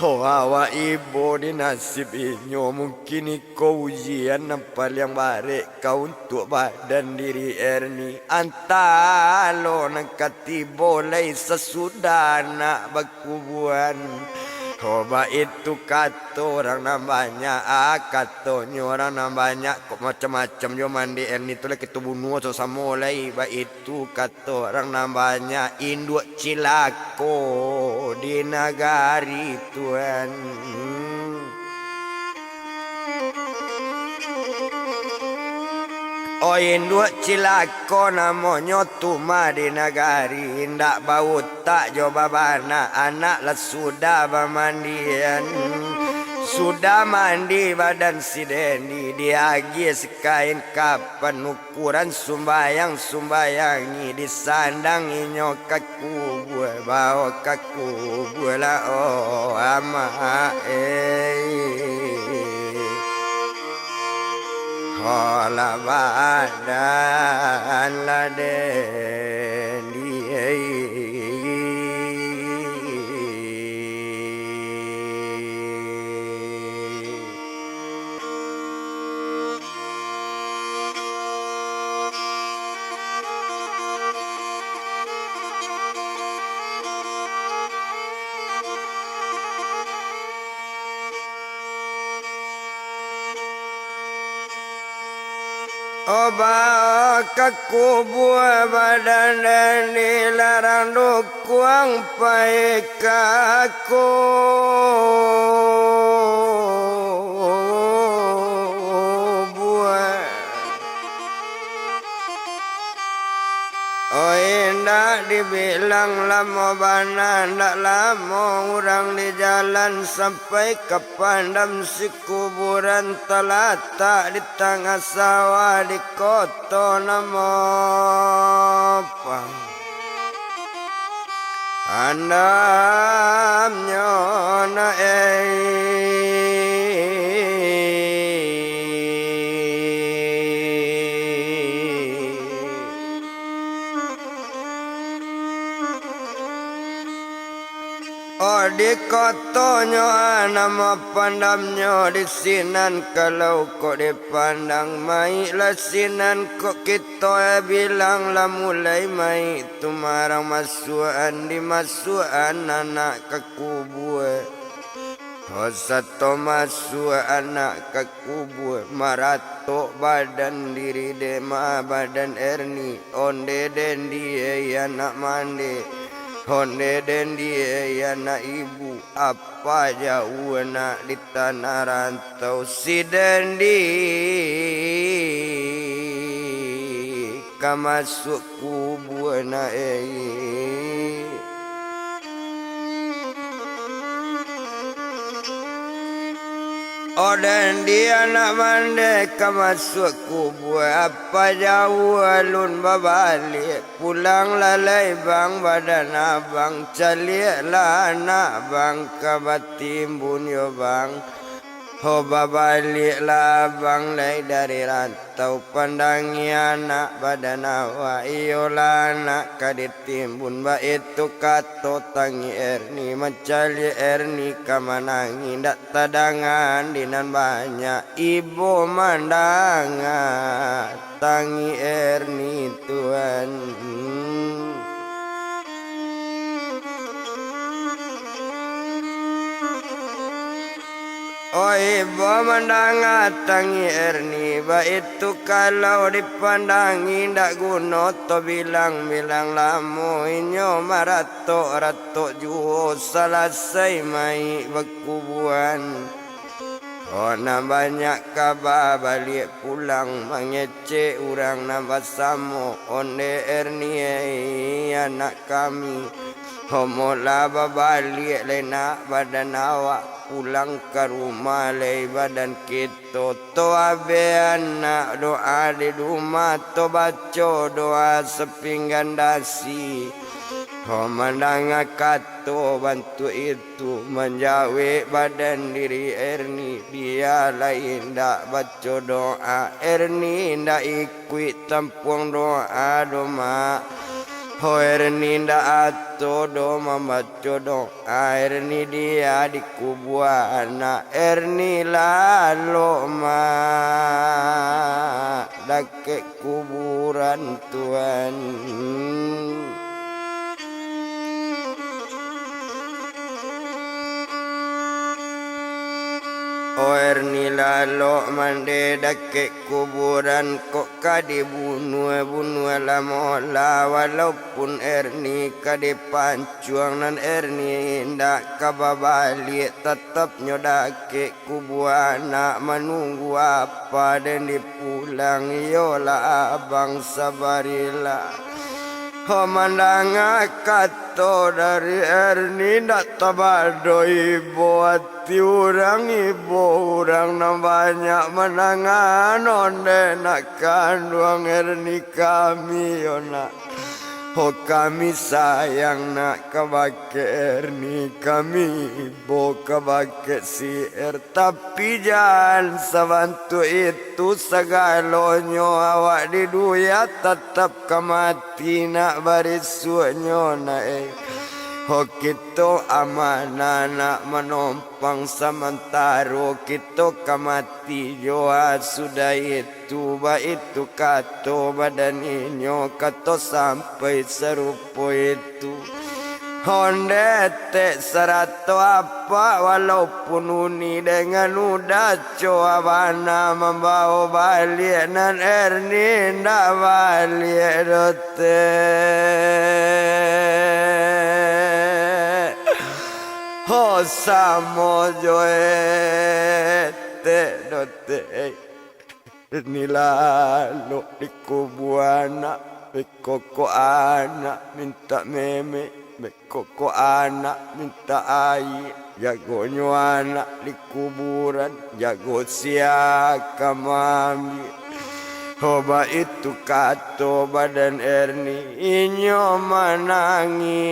awak ibu di nasib inyo mungkin kau ujian nampal yang baik kau untuk badan diri erni antalo nangkati boleh sesudah nak berkuburan Coba itu kata orang namanya katanya orang namanya kok macam-macam jo mandi erni tu lah kita bunuh so sama lagi itu kata orang namanya induk cilako di nagari Tuhan Oh induk cilako namanya Tuma di nagari ndak bau tak coba bana anak lah sudah bermandian sudah mandi badan si Dendi diagi sekain kapan ukuran sumbayang disandang inyo kaku gue bawa kaku gue lah oh ama Hola badan la Dendi Oba kaku buah badan dan dilarang dukuang pai kaku buah. Oh indah dibilang lama bana ndak lama orang di jalan sampai ke pandam si kuburan telata di tengah sawah di kota nama apa andamnya na Oh di kotonya nama pandamnya di sinan kalau kok dipandang mai lah sinan kok kita bilang lah mulai mai tu marang masuan di masuan anak ke kubur. Oh satu masuk anak ke kubur marato badan diri dema badan erni onde den dia anak mandi. Honde den dia anak ibu apa jauh nak di tanah rantau si dendi kamasuk kubur na Oh dan dia nak mandek masuk kubur apa jauh alun babalik pulang lalai bang badan abang calik lah anak bang kabatimbun yo bang oh babalik lah abang lai dari rantau pandangi anak badan awak iyo lah anak kaditimbun ba itu kato tangi erni mencali erni kamanangi ndak tadangan dinan banyak ibu mandangan tangi erni Tuhan. Oh ibu mendangat tangi erni ba itu kalau dipandangi ndak guna to bilang-bilang lamu inyo marato rato juo selesai mai berkuburan. Oh na banyak kabar balik pulang mengece orang nambah samo onde erni anak kami. Homo laba balik lena badan awak pulang ke rumah lei badan kita to abe anak doa di rumah to baca doa sepinggan dasi mendengar kata bantu itu menjawe badan diri erni dia lain dak baca doa erni ndak ikut tampung doa doma oh erni ndak ato doma baca doa erni dia dikubur anak erni lalu ma dake kuburan Tuhan. Oh erni lalu mande dake kuburan kok kadi bunuh lamola walaupun erni kadi pancuang nan erni ndak kababalik tetap nyodake kuburan nak menunggu apa dan dipulang yola abang sabarilah. Oh mandang kata dari erni ndak tabado ibu hati orang ibu orang nam banyak menangan onde nak kandung erni kami ona. Oh kami sayang nak kabake erni kami ibu kabake si tapi jangan sebantu itu segalonyo awak di duya tetap kemati nak barisuanyo nak Oh kita amanah nak menompang sementara kita kamati joa sudah itu ba itu kato badan inyo kato sampai serupa itu Hondete serato apa walaupun uni dengan udah coabana membawa balik nan erni ndak balik dote ho samo joete dote nilalo di kubu anak koko anak minta meme koko anak minta air, jagonyo anak di kuburan, jago siaka mami. Hoba itu kato badan Erni, inyo manangi.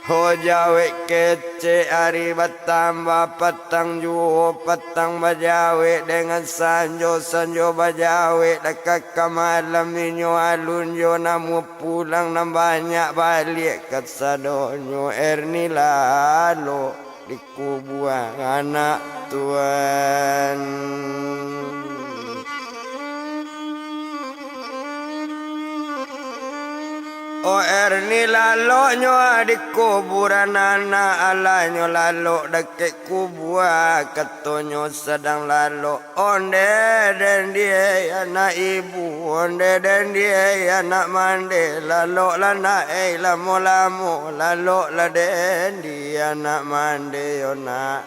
Ho jawe kece ari batamba patang juo patang bajawe dengan sanjo bajawe dekat malam inyo alunjo namu pulang nam banyak balik kat sadonyo Erni lalo di kubuang anak tuan. O Erni lalo nyo di kuburan anak alanyo lalo deket kubua ketonyo sedang lalo onde dan dia anak ibu onde dan dia anak mande lalo lana lamo lalo la den dia anak mande ona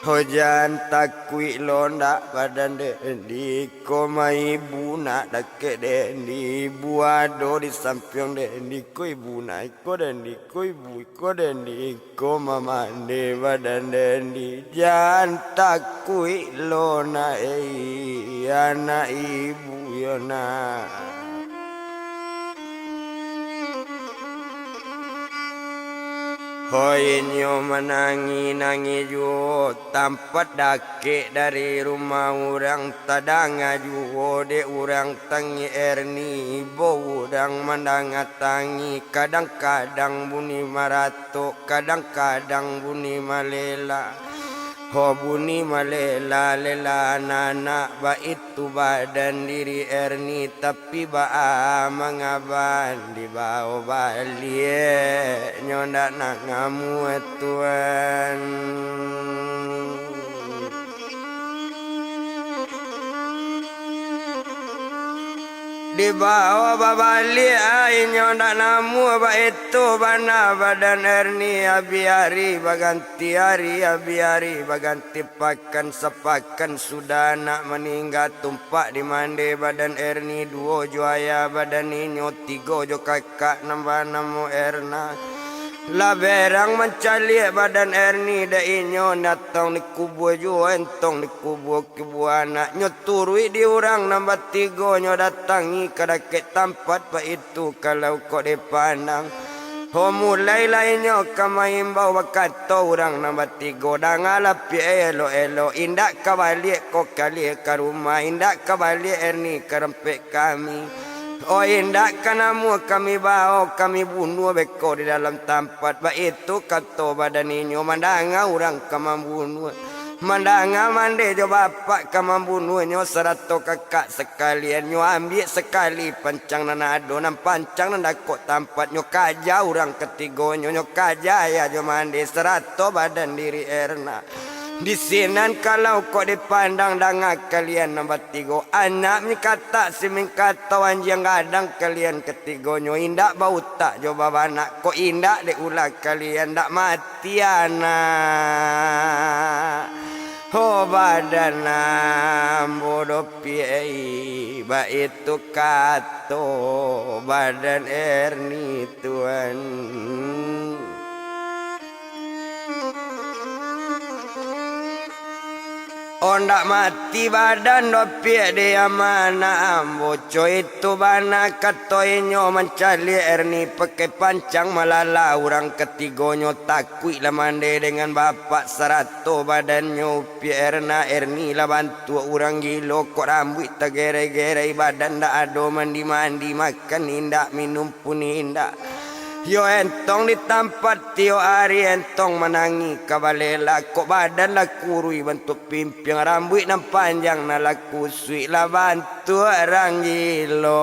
Hujan takui londa badan dendi koma ibu nak dake dendi buado di samping dendi ko ibu nak ko dendi ko ibu ko dendi ko mama de badan dendi jangan takui lona anak ibu yona. Hoi nyo menangi juo tampat dake dari rumah orang tadang juo de orang tangi Erni bo orang mendangatangi kadang-kadang bunyi marato kadang-kadang bunyi malela. Ho bunyi malela lela anak ba itu badan diri Erni tapi ba mengaban di bawah balik nyondak nak ngamu tuan. Di bawah babali ainyo ndak namu ba itu bana badan Erni abiari baganti hari abiari baganti pakan sepakan sudah nak meninggal tumpak di mande badan Erni duo juaya badan inyo tigo jo kakak nambah namo Erna. La berang mencali badan Erni da inyo natong di kubu jo entong di kubu anak nyo turui di orang nambah tigo nyo datangi kadake tempat pa itu kalau kok dipandang ho mulai lainnya kamaimbau bakato orang nambah tigo dah ngalapi elo indak kabalik kok kali ke rumah indak kabalik Erni kerempek kami. Oh indak kanamu kami bawa kami bunuh beko di dalam tempat ba itu kato badan inyo mandanga orang kamambunuh mandanga mande jo bapak kamambunuh nyo serato kakak sekalian nyo ambil sekali pancang nana ado nam pancang nana kok tempat nyo kaja orang ketiga nyo kaja ya jo mande serato badan diri Erna. Di sinan kalau kok dipandang dengan kalian nombor tiga anak ni kata si mengkata wanjang gadang kalian ketigonyo indak bau tak coba anak kok indak de ulah kalian ndak mati anak ho badan bodoh piai ba itu kato badan Erni tuan. Ondak mati badan dopiak dia mana amboco itu bana katoinyo mencari Erni pakai pancang malala orang ketigonyo takui lah mande dengan bapak serato badannya upiak Erni lah bantu orang gilo kok rambut tergerai-gerai badan dak ado mandi-mandi makan indak minum pun indak. Yo entong di tempat tio hari entong menangi kabalela kok badan lah kurui bentuk pimpiang rambut nam panjang na lah kusui lah bantu orang gilo.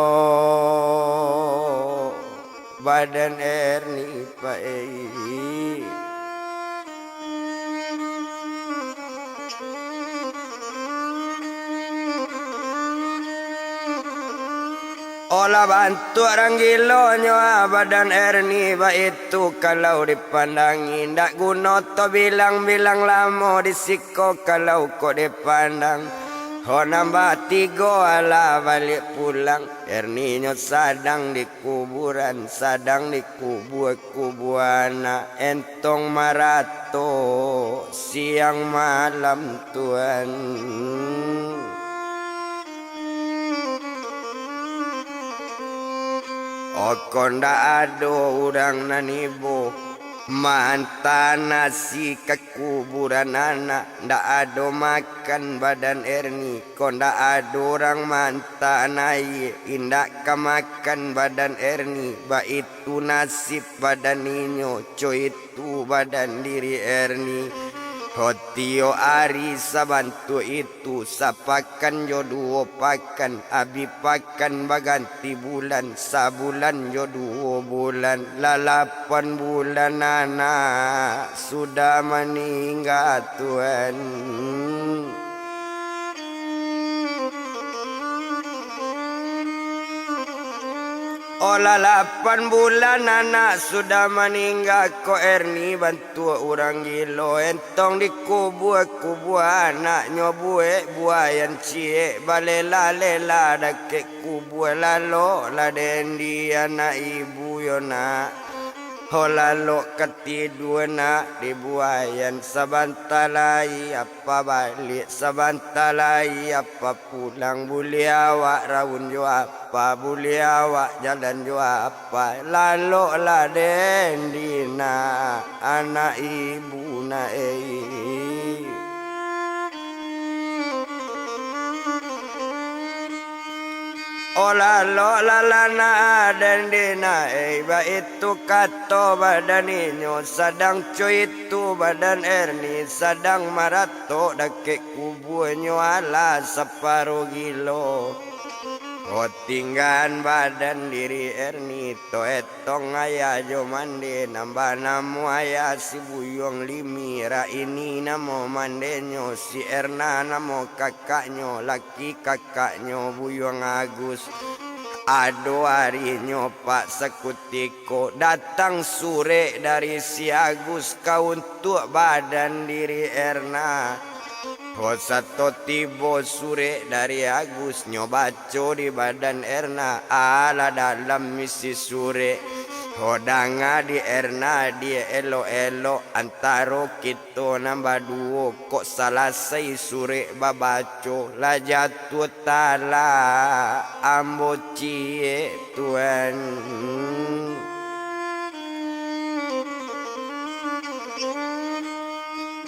badan Erni Pae. Olah bantu orang gilo nyoa badan Erni ba itu kalau dipandangi ndak guna to bilang-bilang lama disiko kalau kok dipandang. Ho nambah 3 ala balik pulang Erni nyo sadang di kuburan sadang di kubuana entong marato siang malam Tuhan. Okonda ado urang nanibo mantan nasi ke kuburan anak ndak ado makan badan Erni konda ado orang mantan ai indak kemakan badan Erni ba itu nasib badan ninyo co itu badan diri Erni. Hotio ari sabantu itu sapakan jodoh pakan abi pakan baganti bulan sabulan jodoh bulan 8 bulan anak sudah meninggal Tuhan. Olah 8 bulan anak sudah meninggal ko Erni bantu orang gilo entong dikubur anak nyobue buayan cie balela lela dake kubur lalo laden dia anak ibu yona holalo ketiduna di buayan sabantalai apa balik sabantalai apa pulang buliawak raun jo apa buliawak jalan jo apa lalu laden dina anak ibu na Olah lo lalana dan dina ba itu kato badan inyo sadang cuy itu badan Erni sadang marato dake kubunya ala separuh gilo. Oh tinggan badan diri Erni to etong ayah jo mande nambah namu ayah si buyong limira ini namo mandenyo si Erna namo kakaknyo laki kakaknyo buyong Agus. Ado harinya Pak Sekutiko datang sore dari si Agus kau untuk badan diri Erna. Satu tibo sore dari Agus nyobaco di badan Erna ala dalam misi sore. Hodanga di Erna dia elo-elo antaro kita nambah 2 kok selesai sore babaco la jatuh tala ambo cie Tuhan.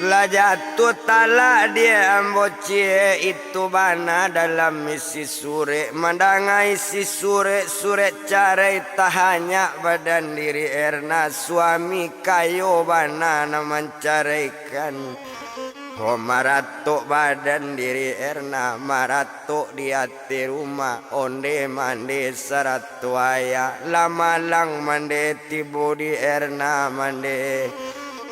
La jatuh tala dia ambocie itu bana dalam misi sure mandangai si sure carai tahanya badan diri Erna suami kayo bana mencarikan. Oh marato badan diri Erna marato di hati rumah onde mande saratu aya lama lang mande tibo di Erna mande.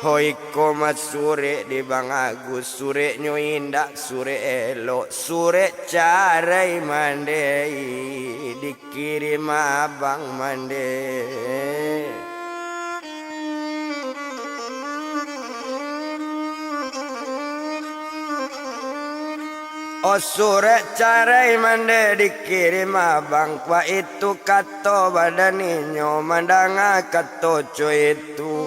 Hoi komat sure di Bang Agus sure nyo indak sure elo sure carai mandei dikirim abang mande. Oh sure carai mande dikirim abang kwa itu kato badaninyo mandanga kato co itu.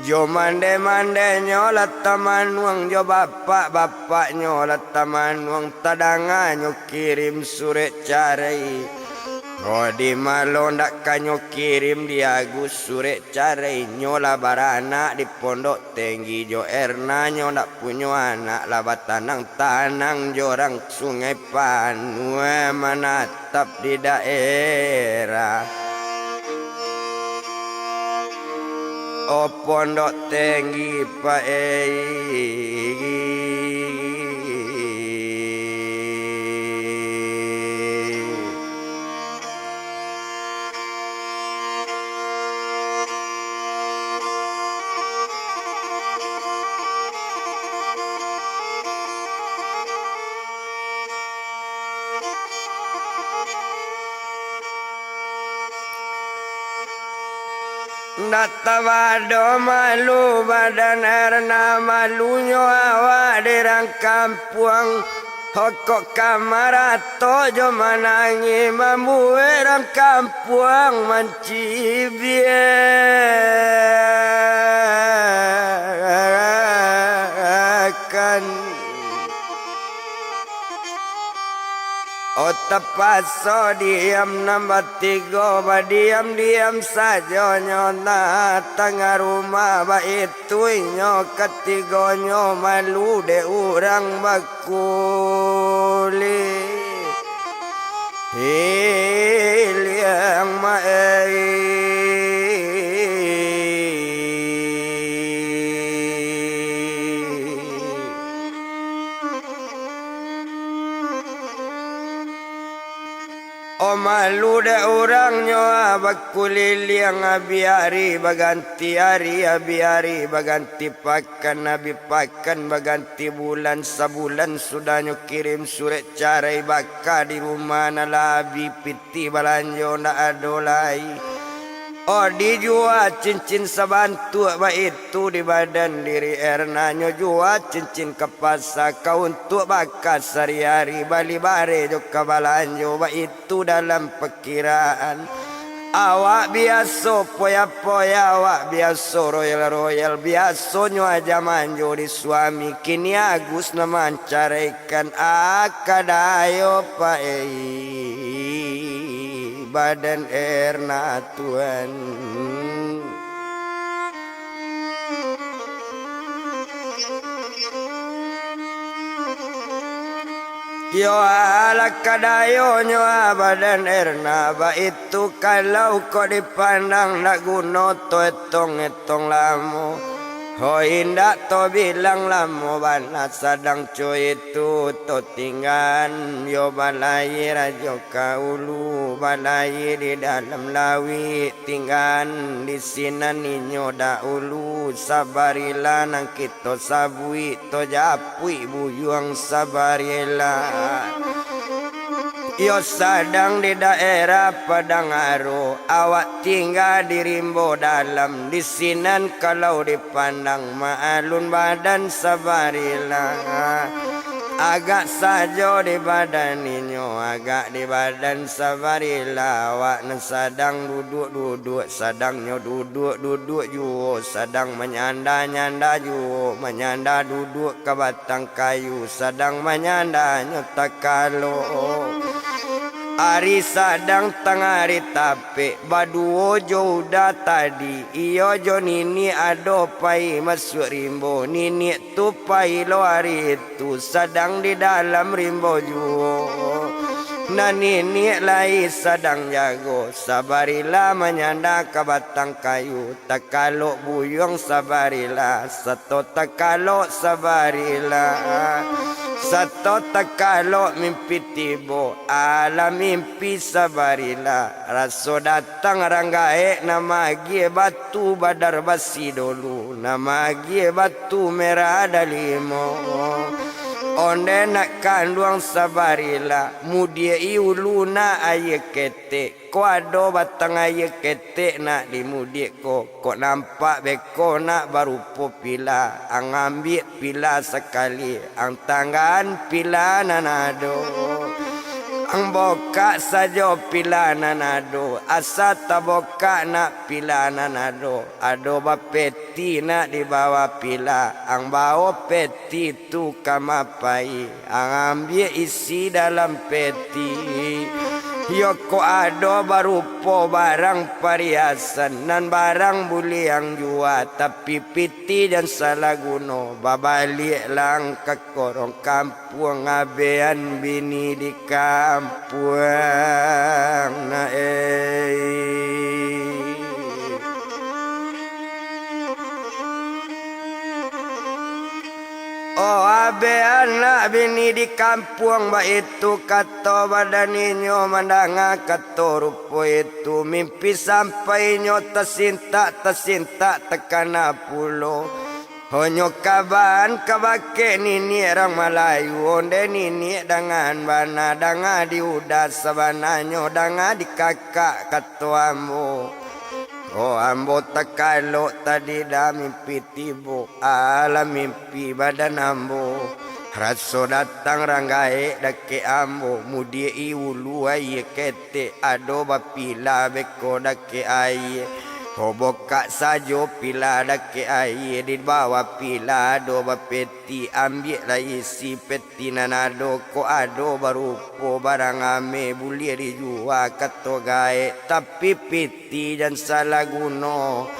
Jo mande nyolat taman wang jo bapak nyolat taman wang tadanga nyo kirim sure carai. Oh di malo ndak kanyo kirim di Agus sure carai nyola barana di pondok tinggi jo Erna nyo ndak punyo anak labat tanang jorang sungai Panue menatap di daerah. Oh pondok tinggi Pak ndak tawado malu badan erna malunya awak derang kampung hokok kamarato jo manangi mambu erang kampung mancibiakan Otapaso diam nambah tiga diam saja nyona tengah rumah itu nyo ketiganya malu de orang bakuli yang O malu de orangnya bakuliliang abiari baganti hari abiari baganti pakan nabi pakan baganti bulan sabulan sudahnya kirim surat carai baka di rumah nalabi piti balanjo ndak adolai Oh dijual cincin sabantu apa itu di badan diri ernanya jual cincin kepasa kau untuk bakat sehari-hari bali bare juga balanjo apa itu dalam perkiraan awak biasa poya-poya awak biasa royal biasanya aja manjo di suami kini Agus nama mencarikan akadayo badan erna tuan Yo ala kadayo nyo badan erna ba itu kalau kau dipandang nak guna to etong lamo Ho indak to bilang lamo bana sadang cuy itu to tinggan yo balai rajo kaulu balai di dalam lawi tinggan di sinan ninyo daulu sabarila nang kita sabui to japui buyuang sabarila Yo sadang di daerah Padangaro awak tinggal di rimbo dalam di sinan kalau dipandang maalun badan sabarila agak saja di badan ninyo agak di badan sabarila awak sadang duduk sadangnya duduk juo sadang menyanda juo menyanda duduk ke batang kayu sadang menyanda tak kalau Ari sadang tengari tapi baduo jo udah tadi iyo jo nini ado pai masuk rimbo nini tu pai lo hari itu sadang di dalam rimbo juo na nini lai sadang jago sabarila menyanda ke batang kayu takalo buyong sabarila sato takalo sabarila Sato takalo mimpi tibo ala mimpi sabarila raso datang ranggae nama gie batu badar basi dulu nama gie batu merah dalimo onde nak kanduang sabarila mudia iuluna aye kete ko ado batang aye kete nak dimudia ko nampak beko nak baru pila ang ambil pila sekali ang tangan pila nanado ang boka saja pila nanado asa taboka nak pila nanado ado bapeti nak dibawa pila ang bawa peti tu kamapai ang ambil isi dalam peti Yoko ado barupo barang pariasan nan barang buli yang jua tapi piti dan salah guno babalik lang ke korong kampung abean bini di kampung na Oh abe anak bini di kampung ba itu kata badaninyo mandanga kata rupo itu mimpi sampai nyo tersinta tekana pulo honyo kaban kabake nini orang Melayu onde nini dengan bana danga di udah sabananyo danga di kakak katuamu Oh ambo takalo tadi dah mimpi tibo alam mimpi badan ambo raso datang ranggae dake ambo mudi iulu aye kete ado bapila beko dake aye Hoboka sajo pila dake aye di bawah pila ado bapeti ambil lah isi peti nanado ko ado barupo barang ame bulir dijual kato gae tapi peti dan salah guno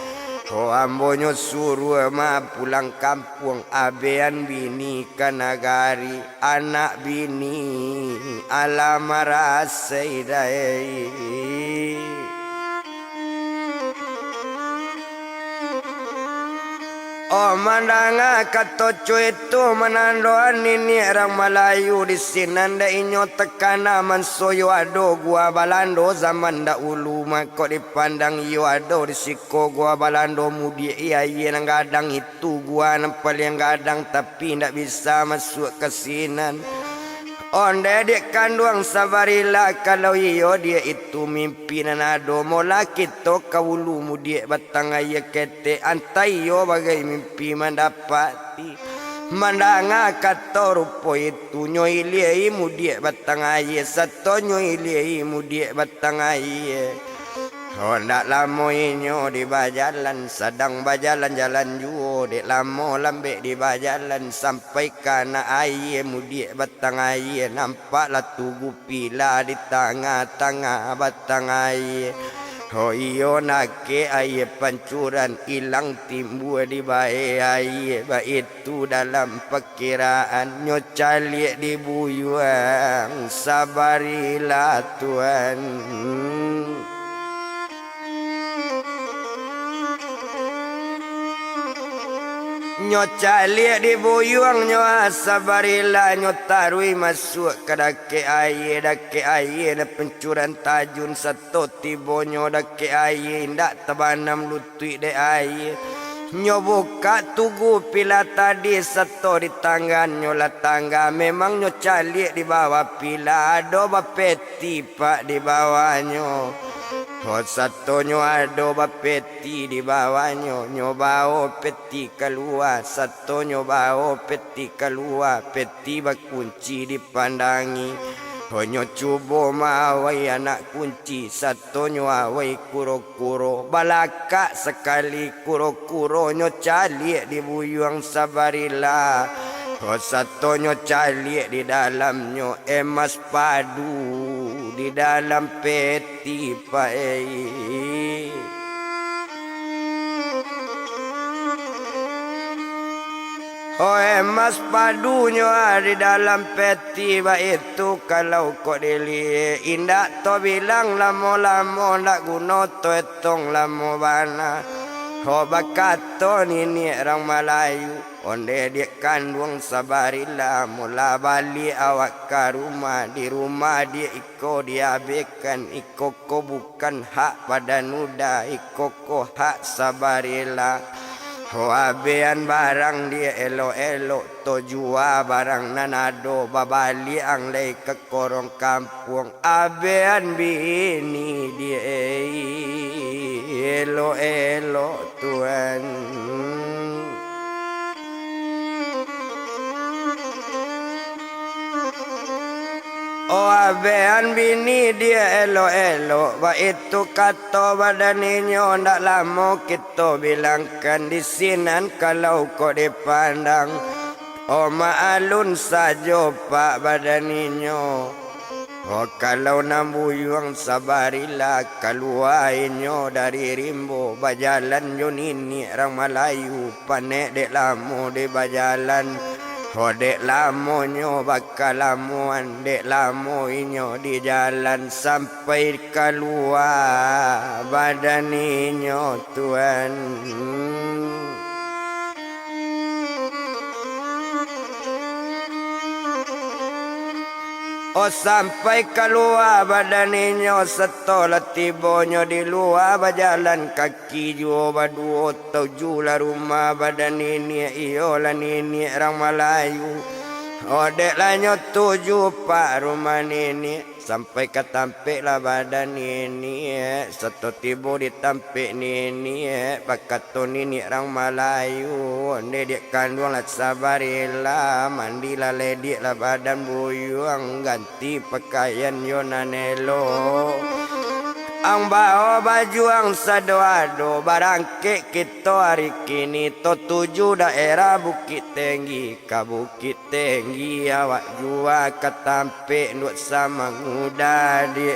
Oh ambonyo suruh ma pulang kampung abean bini kanagari anak bini alamara seidai Oh mandanga katoco itu menandoan ini orang Melayu di sini nanda inyo tekana mansoyo ado gua balando zaman dahulu mako dipandang yo ado di siko gua balando mudi iya nang gadang itu gua nampal yang gadang tapi ndak bisa masuk ke sinan Onde dek kanduang sabarila kalau iyo dia itu mimpi nanado mola kita kawulu mudi batang ayah kete antai yo bagai mimpi mendapati mandanga kata rupo itu nyoiliai mudi batang ayah satu nyoiliai mudi batang ayah Oh ndak lamo inyo di bajalan sedang bajalan jalan juo dek lamo lambek di bajalan sampai kana air mudik batang air nampaklah tugu pila di tengah-tengah batang air Oh iyo nake air pancuran hilang timbul di bae air itu dalam perkiraan nyocalik di buyuang sabarilah Tuhan Nyo calik di buyuang nyo sabarila nyo tarui masuk ke dake air na pencuran tajun satu tibo nyo dake air ndak tebanam lutui de air nyo buka tugu pila tadi satu di tangan nyo la tangga memang nyo calik di bawah pila ado bapeti pak di bawahnya Oh satu nyo ado bapeti di bawahnya nyo bawa peti keluar satu nyo bawa peti keluar peti bakunci dipandangi Oh nyo cubo mawai anak kunci satu nyo awai kuro-kuro balaka sekali kuro-kuro nyo calik di buyuang sabarila Oh satu nyo calik di dalamnya emas padu di dalam peti pae Oh emas padunya di dalam peti itu kalau kau dilihat indak to bilang lamo-lamo ndak guna to etong lamo bana Oh bakato ini orang Melayu Onde dia kandung sabarila mula balik awak ke rumah di rumah dia iko diabekan iko ko bukan hak pada nuda iko ko hak sabarila Oh abean barang dia elo-elo to jua barang nanado babali ang lay ke korong kampung abean bini dia elo-elo Tuhan Oh abean bini dia elo-elo Ba itu kata badaninyo ndak lama kita bilangkan di sinan kalau kau dipandang Oh maalun saja pak badaninyo Oh kalau nambuyuang sabarila keluarinyo dari rimbo bajalan yo nini orang Melayu panek dek lamo di bajalan Oh dek lamonyo bakal lamuan dek lamoinyo di jalan sampai keluar badaninyo Tuhan Oh sampai keluar badaninyo setelah tibonyo di luar berjalan kaki jua berdua tujuh lah rumah badan ini iyo lah nini orang Melayu Odek lanyo tuju pak rumah nini sampai ke tampik lah badan nini satu tibu di tampik nini bakat tu nini orang Melayu onde dek kandung lah sabarila mandi lah ledik lah badan buyuang ganti pakaian yonanelo ang bawa baju ang sado-ado barangke kita hari kini to tuju daerah Bukit Tinggi ke Bukit Tinggi awak jua ke tampik nuk sama muda di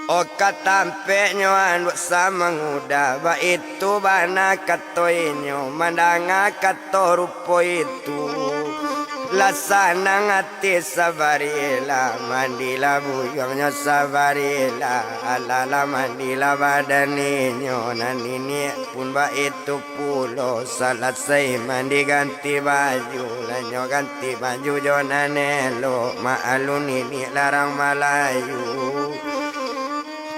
Oka tampeknya anduk sama nguda ba itu bana katoinyo mandanga kato rupo itu lasana ngati sabarila mandila buyangnya sabarila alala mandila badaninyo nanini pun ba itu pulo selesai mandi ganti baju lanyo ganti baju jonanelo maalun ini larang Melayu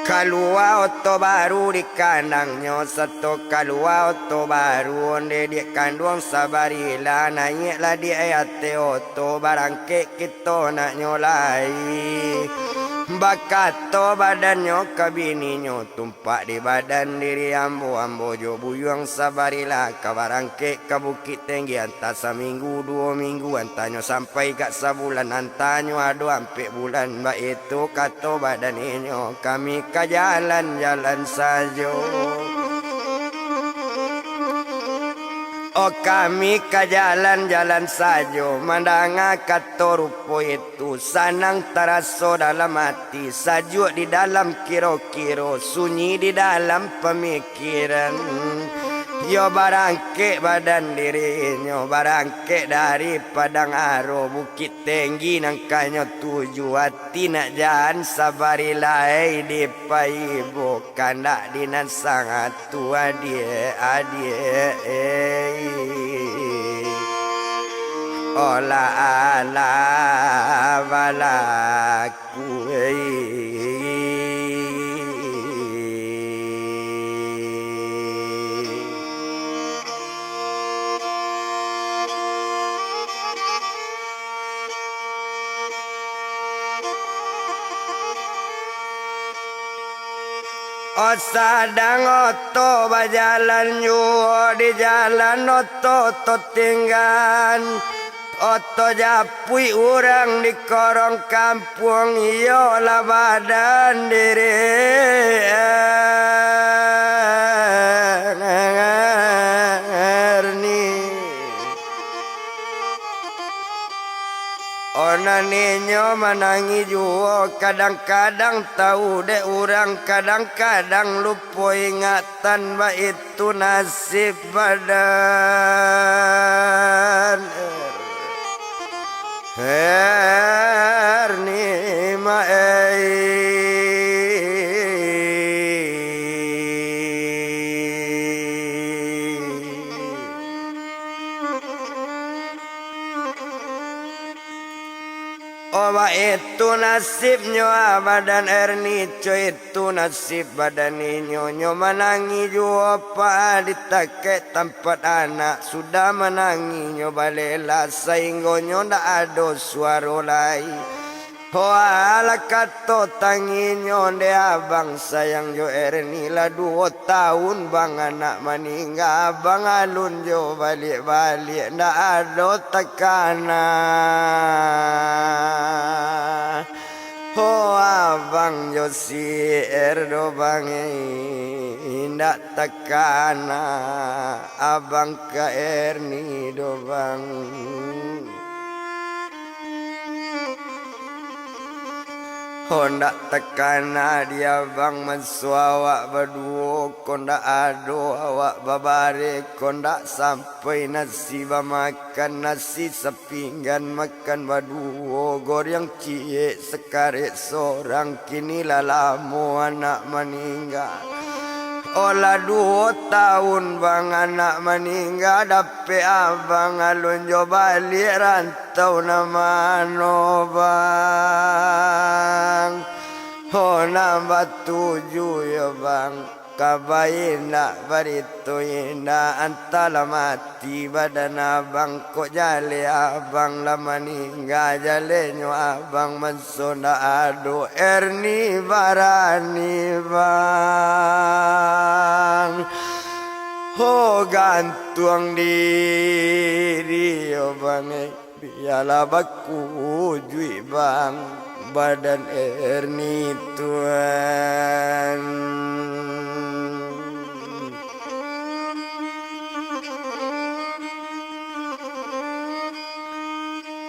Kalua oto baru di kandangnya satu kalua oto baru onde di kandung sabarila naiklah di ayate oto barangke kita nak nyolai bakato badannya kabininyo tumpak di badan diri ambo jo buyuang sabarila ke barangke ke Bukit Tinggi antah seminggu 2 minggu antanyo sampai kat sebulan antanyo ado hampir bulan ba itu kato badaninyo kami ke jalan-jalan saja Oh kami ke jalan-jalan saja mandanga kato rupo itu sanang teraso dalam hati sajuk di dalam kiro-kiro sunyi di dalam pemikiran Yo barangke badan dirinya barangke dari Padang Aro Bukit Tinggi nangkanya tuju hati nak jalan sabarilai di paibo kandak dinan sangat tua dia ola ala balaku O sadang oto bajalan yu di jalan oto tinggal oto japui urang di korong kampung iyo lah badan diri Ona ninyo manangi juo kadang-kadang tahu dek orang kadang-kadang lupa ingatan ba itu nasib badan Herni Oba itu nasibnya badan ernico itu nasib badan nyo menangi jua pa ditake tempat anak sudah menangi nyo balela sehingga nyo ndak ada suara lain Hoala kato tangi nyo de abang sayang jo erni lah 2 tahun bang anak meninggal abang alun jo balik-balik ndak ada tekanan Oh abang jo si erdo bang ndak tekana abang ke erni do bang Honda tekana dia bang mensuawak berdua konda ado awak babare konda sampai nasi makan nasi sepinggan makan berdua goreng cie sekarit seorang kini lalamu anak meninggal Olah 2 tahun bang anak meninggal dapat abang alun jo balik rantau nama no bang Oh nambah 7 ya bang. Kabaina barito ina antala mati badan abang kok jale abang lama ningga jale nyo abang mensona ado erni barani bang. Oh gantung diri oh bang biarlah baku jui bang badan erni tuan.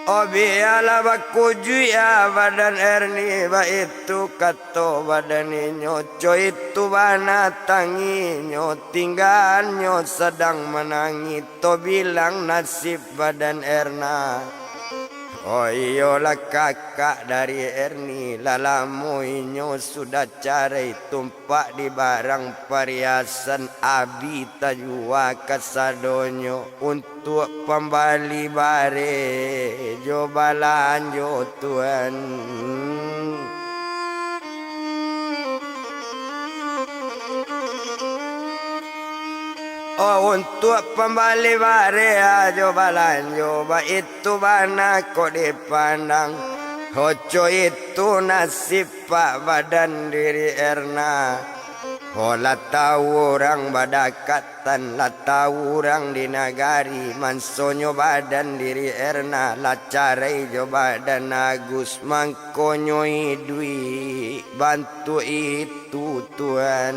Oh biarlah baku jui ya badan erni ba itu kato badan nyoco itu bana tangi nyo tinggal nyo sedang menangi to bilang nasib badan erna. Oh iyalah kakak dari Erni lalamu inyo sudah cari tumpak di barang perhiasan abi tajua kasadonyo untuk pembali bare jobalan jo tuan. Oh untuk pembali bare ajo balanjo ba itu bana kok dipandang. Hoco itu nasib pak badan diri Erna. Oh lah tahu orang badakatan lah tahu orang di nagari mansonyo badan diri Erna lah carai jo badan Agus mangkonyo idui bantu itu tuan.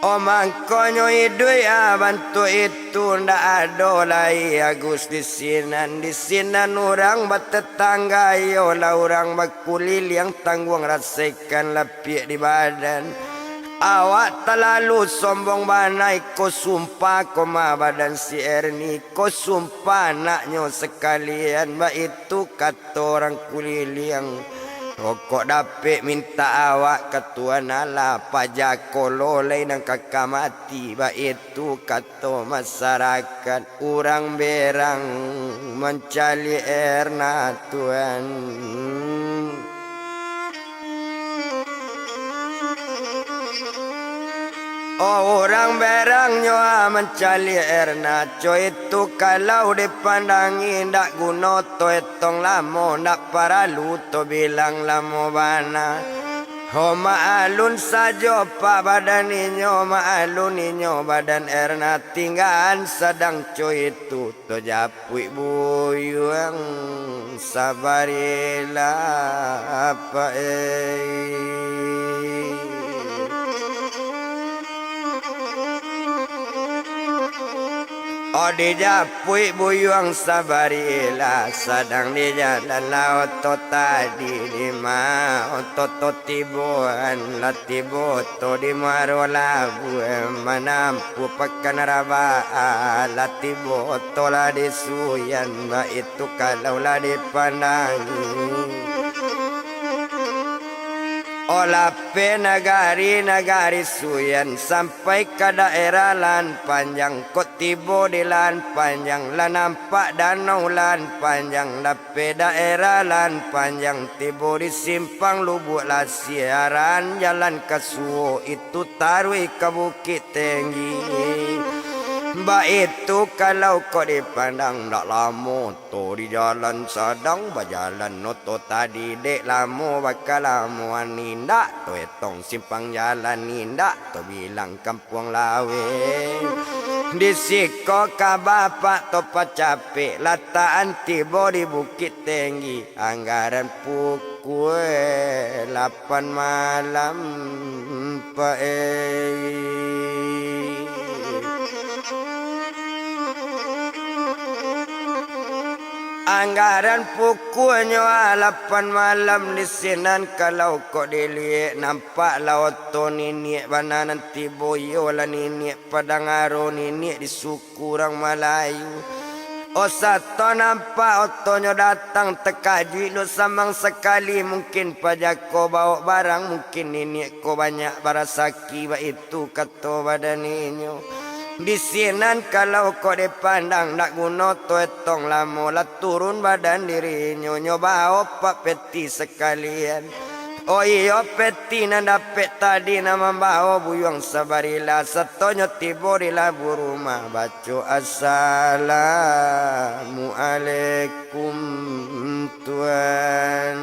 Oh mangkonyo idui ya bantu itu ndak ada lai Agus di sinan orang bertetangga yo lah orang bakulil yang tanggung rasakan lapik di badan. Awak terlalu sombong banai ko sumpah ko ma badan si Erni ko sumpah naknyo sekalian ba itu kata orang kuliliang. Rokok dapik minta awak ketua nala pajak kololai nang kakak mati ba itu kata masyarakat orang berang mencari Erna tuan. Oh orang berang nyoa mencari Erna co itu kalau dipandangi ndak guna to etong lamo ndak paralu to bilang lamo bana. Oh maalun saja pak badan inyo maalun inyo badan Erna tinggal sedang co itu to japui buyang sabarilah apa Oh di japui buyuang sabarilah sedang di jalan laut to tadi di ma to tibuan la tibo to di maro labu manampu pakan raba la tibo to la di suyan ba itu kalau la dipandangi. Olah pe nagari suyan sampai ke daerah lan panjang kok tibo di lan panjang la nampak danau lan panjang lape daerah lan panjang tibo di simpang lubuk la siaran jalan ke Suwo itu tarui ke Bukit Tinggi. Ba itu kalau kau dipandang tak lama to di jalan sedang berjalan noto tadi dek lama bakal lama nindak to etong simpang jalan nindak to bilang kampung lawe. Di siko ka bapak to capek lataan tiba di Bukit Tinggi anggaran pukul 8 malam Anggaran pukulnya 8 malam di sinan kalau kok dilihat nampak laut to niniak bana nanti boyo lah niniak padang aro niniak di suku orang Melayu. Oh satu nampak otonya datang tekaju lo samang sekali mungkin pajak ko bawa barang mungkin niniak ko banyak barasaki ba itu kata badan inyo. Di sinan kalau kau dipandang nak guna tuetong lamo lah turun badan diri nyoba opak peti sekalian. Oh iya peti nan dapet tadi nama bawa buyong sabarila satonyo tibo di labu rumah baca assalamualaikum Tuhan.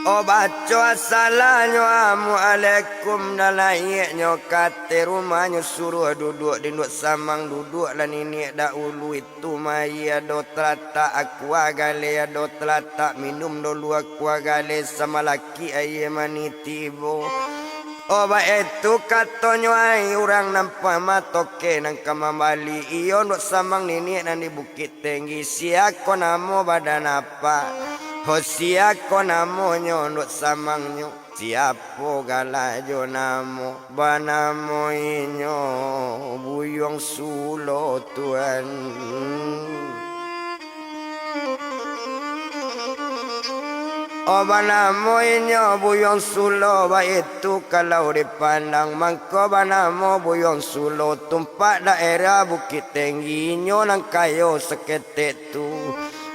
Oh baca assalamualaikum dalaiknya kate rumahnya suruh duduk di nduk samang duduk lah nini dahulu itu maya do terata aku agale do terata minum dulu aku agale sama laki aye mani tibo. Oh baik itu katonyo ai orang nampak matoke nang kamambali iyo nduk samang nini nang di Bukit Tinggi siako namo badan apa. Hosia ko namo nyo nduk samang nyo siapo galajo namo banamo inyo buyong sulo Tuhan. Oh banamo inyo buyong sulo ba itu kalau dipandang mangko banamo buyong sulo tumpak daerah Bukit Tinggi nyo nang kayo seketek tu.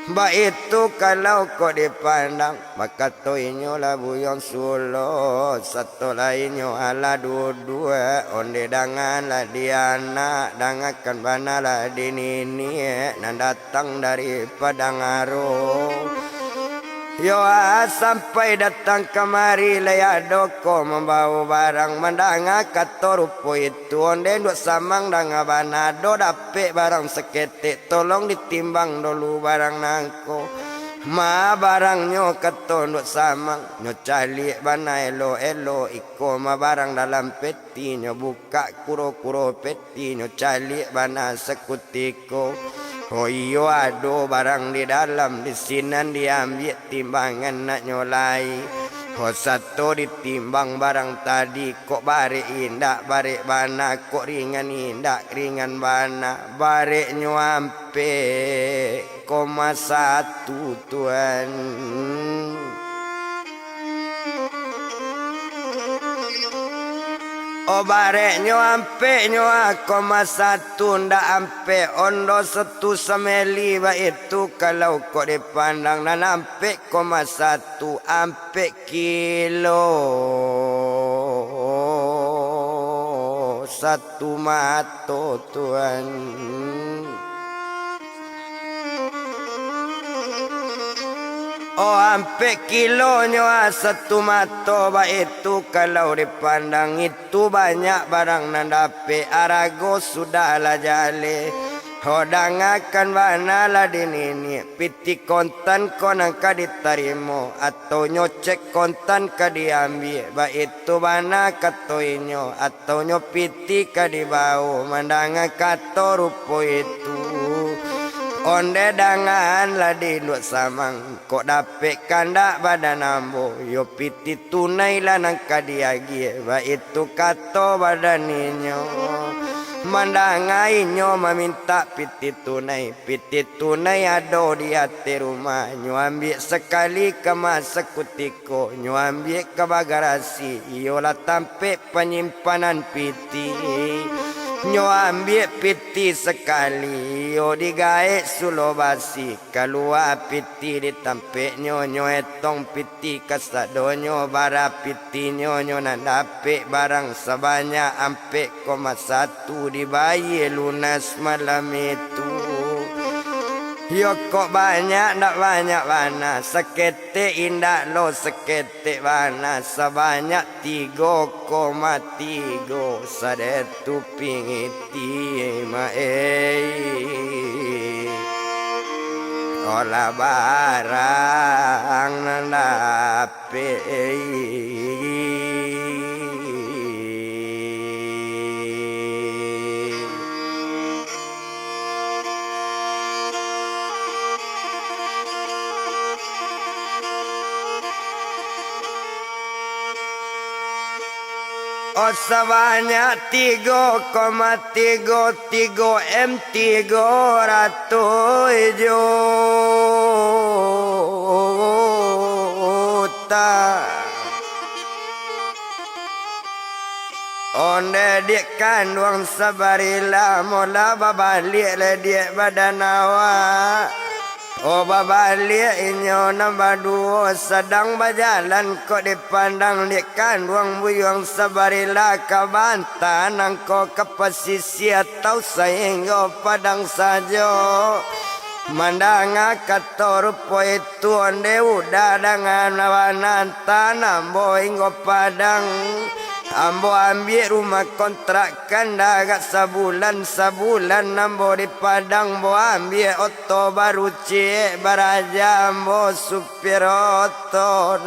Ba itu kalau kau dipandang maka toinyo lah buyong sulo satu lainyo ala dua onde dangan lah diana dangakan bana lah di nini nan datang dari Padang Aro. Yo sampai datang kemari layado ko membawa barang mandanga katorupo itu onde nduk samang danga banado dapet barang seketik tolong ditimbang dulu barang nangko ma barangnya kato nduk samang nyo calik bana elo iko ma barang dalam peti nyo buka kuro peti nyo calik bana sekutiko. Oh iyo ado barang di dalam di sinan diambil timbangan nak nyolai. Oh satu ditimbang barang tadi kok barek indak barek bana kok ringan indak ringan bana barek nyampe 1,1 Tuhan. Oh barek nyo ampe nyo 1,1 ndak ampe ondo setu semeli ba itu kalau kok dipandang nan ampe 1,1 ampe kilo 1 mato Tuhan. Oh ampe kilonya 1 mato ba itu kalau dipandang itu banyak barang nan dape arago sudah lah jale. Hodangakan bana lah dinini piti kontan konang ka ditarimo atau nyocek kontan ka diambil ba itu bana katoinyo atau nyopiti ka dibau mandanga kato rupo itu. Onde dangan lah di nduk samang kok dapet kandak badan ambo yo piti tunai lah nang kadiagi ba itu kato badan inyo mandangai nyo meminta piti tunai ado di hati rumah nyo ambil sekali kemas sekutiko nyo ambil ke bagarasi yo lah tampe penyimpanan piti. Nyo ambil piti sekali yo digaek sulo basi keluar piti ditampek nyo etong piti kasadonyo bara piti nyo nan dapek barang sebanyak ampe 1,1 dibayar lunas malam itu. Yo kok banyak ndak banyak bana seketek indak lo seketek bana sebanyak 3,3 sadetu pingiti olah barang nandape. Oh sebanyak 3,33 M 300 mota Onde dia kandung sabarila mola babalik le dia badan awak. Oh babalik inyo nambah dua sedang berjalan kok dipandang dia kandung buyung sabarila kabanta nangko ke pesisi atau sehingga padang saja. Mandang kata rupa itu onde udah dengan lawanan tanam boinggo padang. Ambo ambil rumah kontrakan dagat sebulan ambo di Padang bo ambil oto baru cik baraja ambo supir oto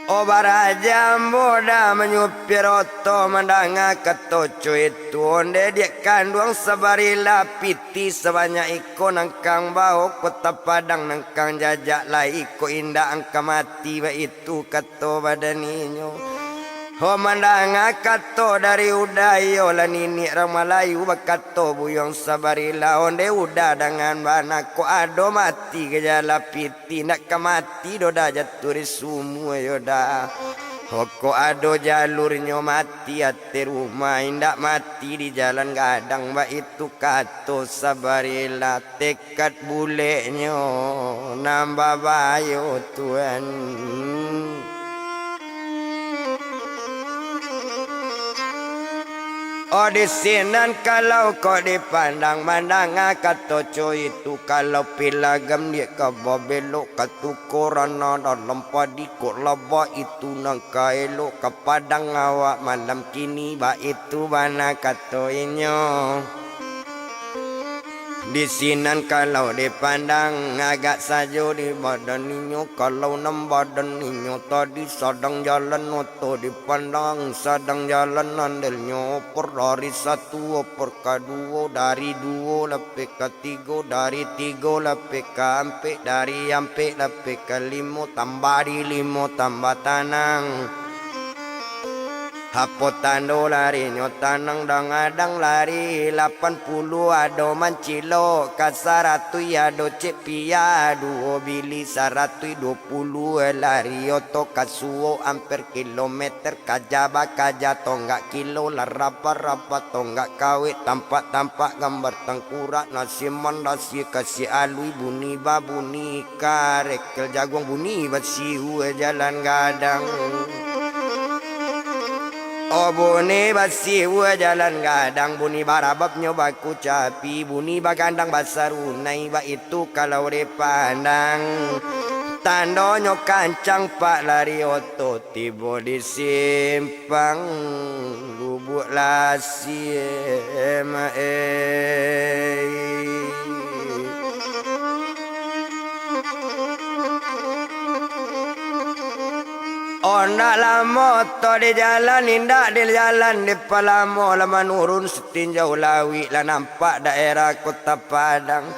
Oh baraja boda menyupir oto mendanga ketoco itu onde dia kandung sabarila piti sebanyak iko nangkang bau kota Padang nangkang jajak lah iko indah angka mati ba itu kato badaninyo. Oh mandanga kato dari udayo lah nini ramalayu bakato buyong sabarila onde udah dengan bana ko ado mati gejala piti nak kamati doda jatuh semua yoda. Oh ko ado jalurnya mati ate rumah indak mati di jalan gadang ba itu kato sabarila tekad buleknya nambah bayo Tuhan. Oh di sinan kalau kau dipandang mandang katoco itu kalau pilagam dia kau belok katukoran dalam padi kok laba itu nangka elok ke padang awak malam kini ba itu bana katoinyo. Di sinan kalau dipandang agak saja di badan ninyo kalau nam badan ninyo tadi sedang jalan oto dipandang sedang jalan andalnya per dari satu per kedua dari dua lepe ke tiga dari tiga lepe ke ampe dari ampe lepe ke lima tambah di lima tambah tanang. Hapo tando lari nyotanang dangadang lari 80 ado mancilo kasaratu ado cepia duo bili 120 lari oto kasuo amper kilometer kajaba kaja tonggak kilo larapa tonggak kawit tampak gambar tangkurak nasi mandasi kasih alui buni babuni karekel jagung buni basiu jalan gadang. Oh buni basiu jalan gadang buni barabab nyoba ku capi buni bagandang basarunai ba itu kalau dipandang tandonyo kancang pak lari oto tibo di simpang lubuk lasi Oh nak lama motor di jalan indak di jalan di palamo lama nurun setinjau lawi lah nampak daerah kota Padang.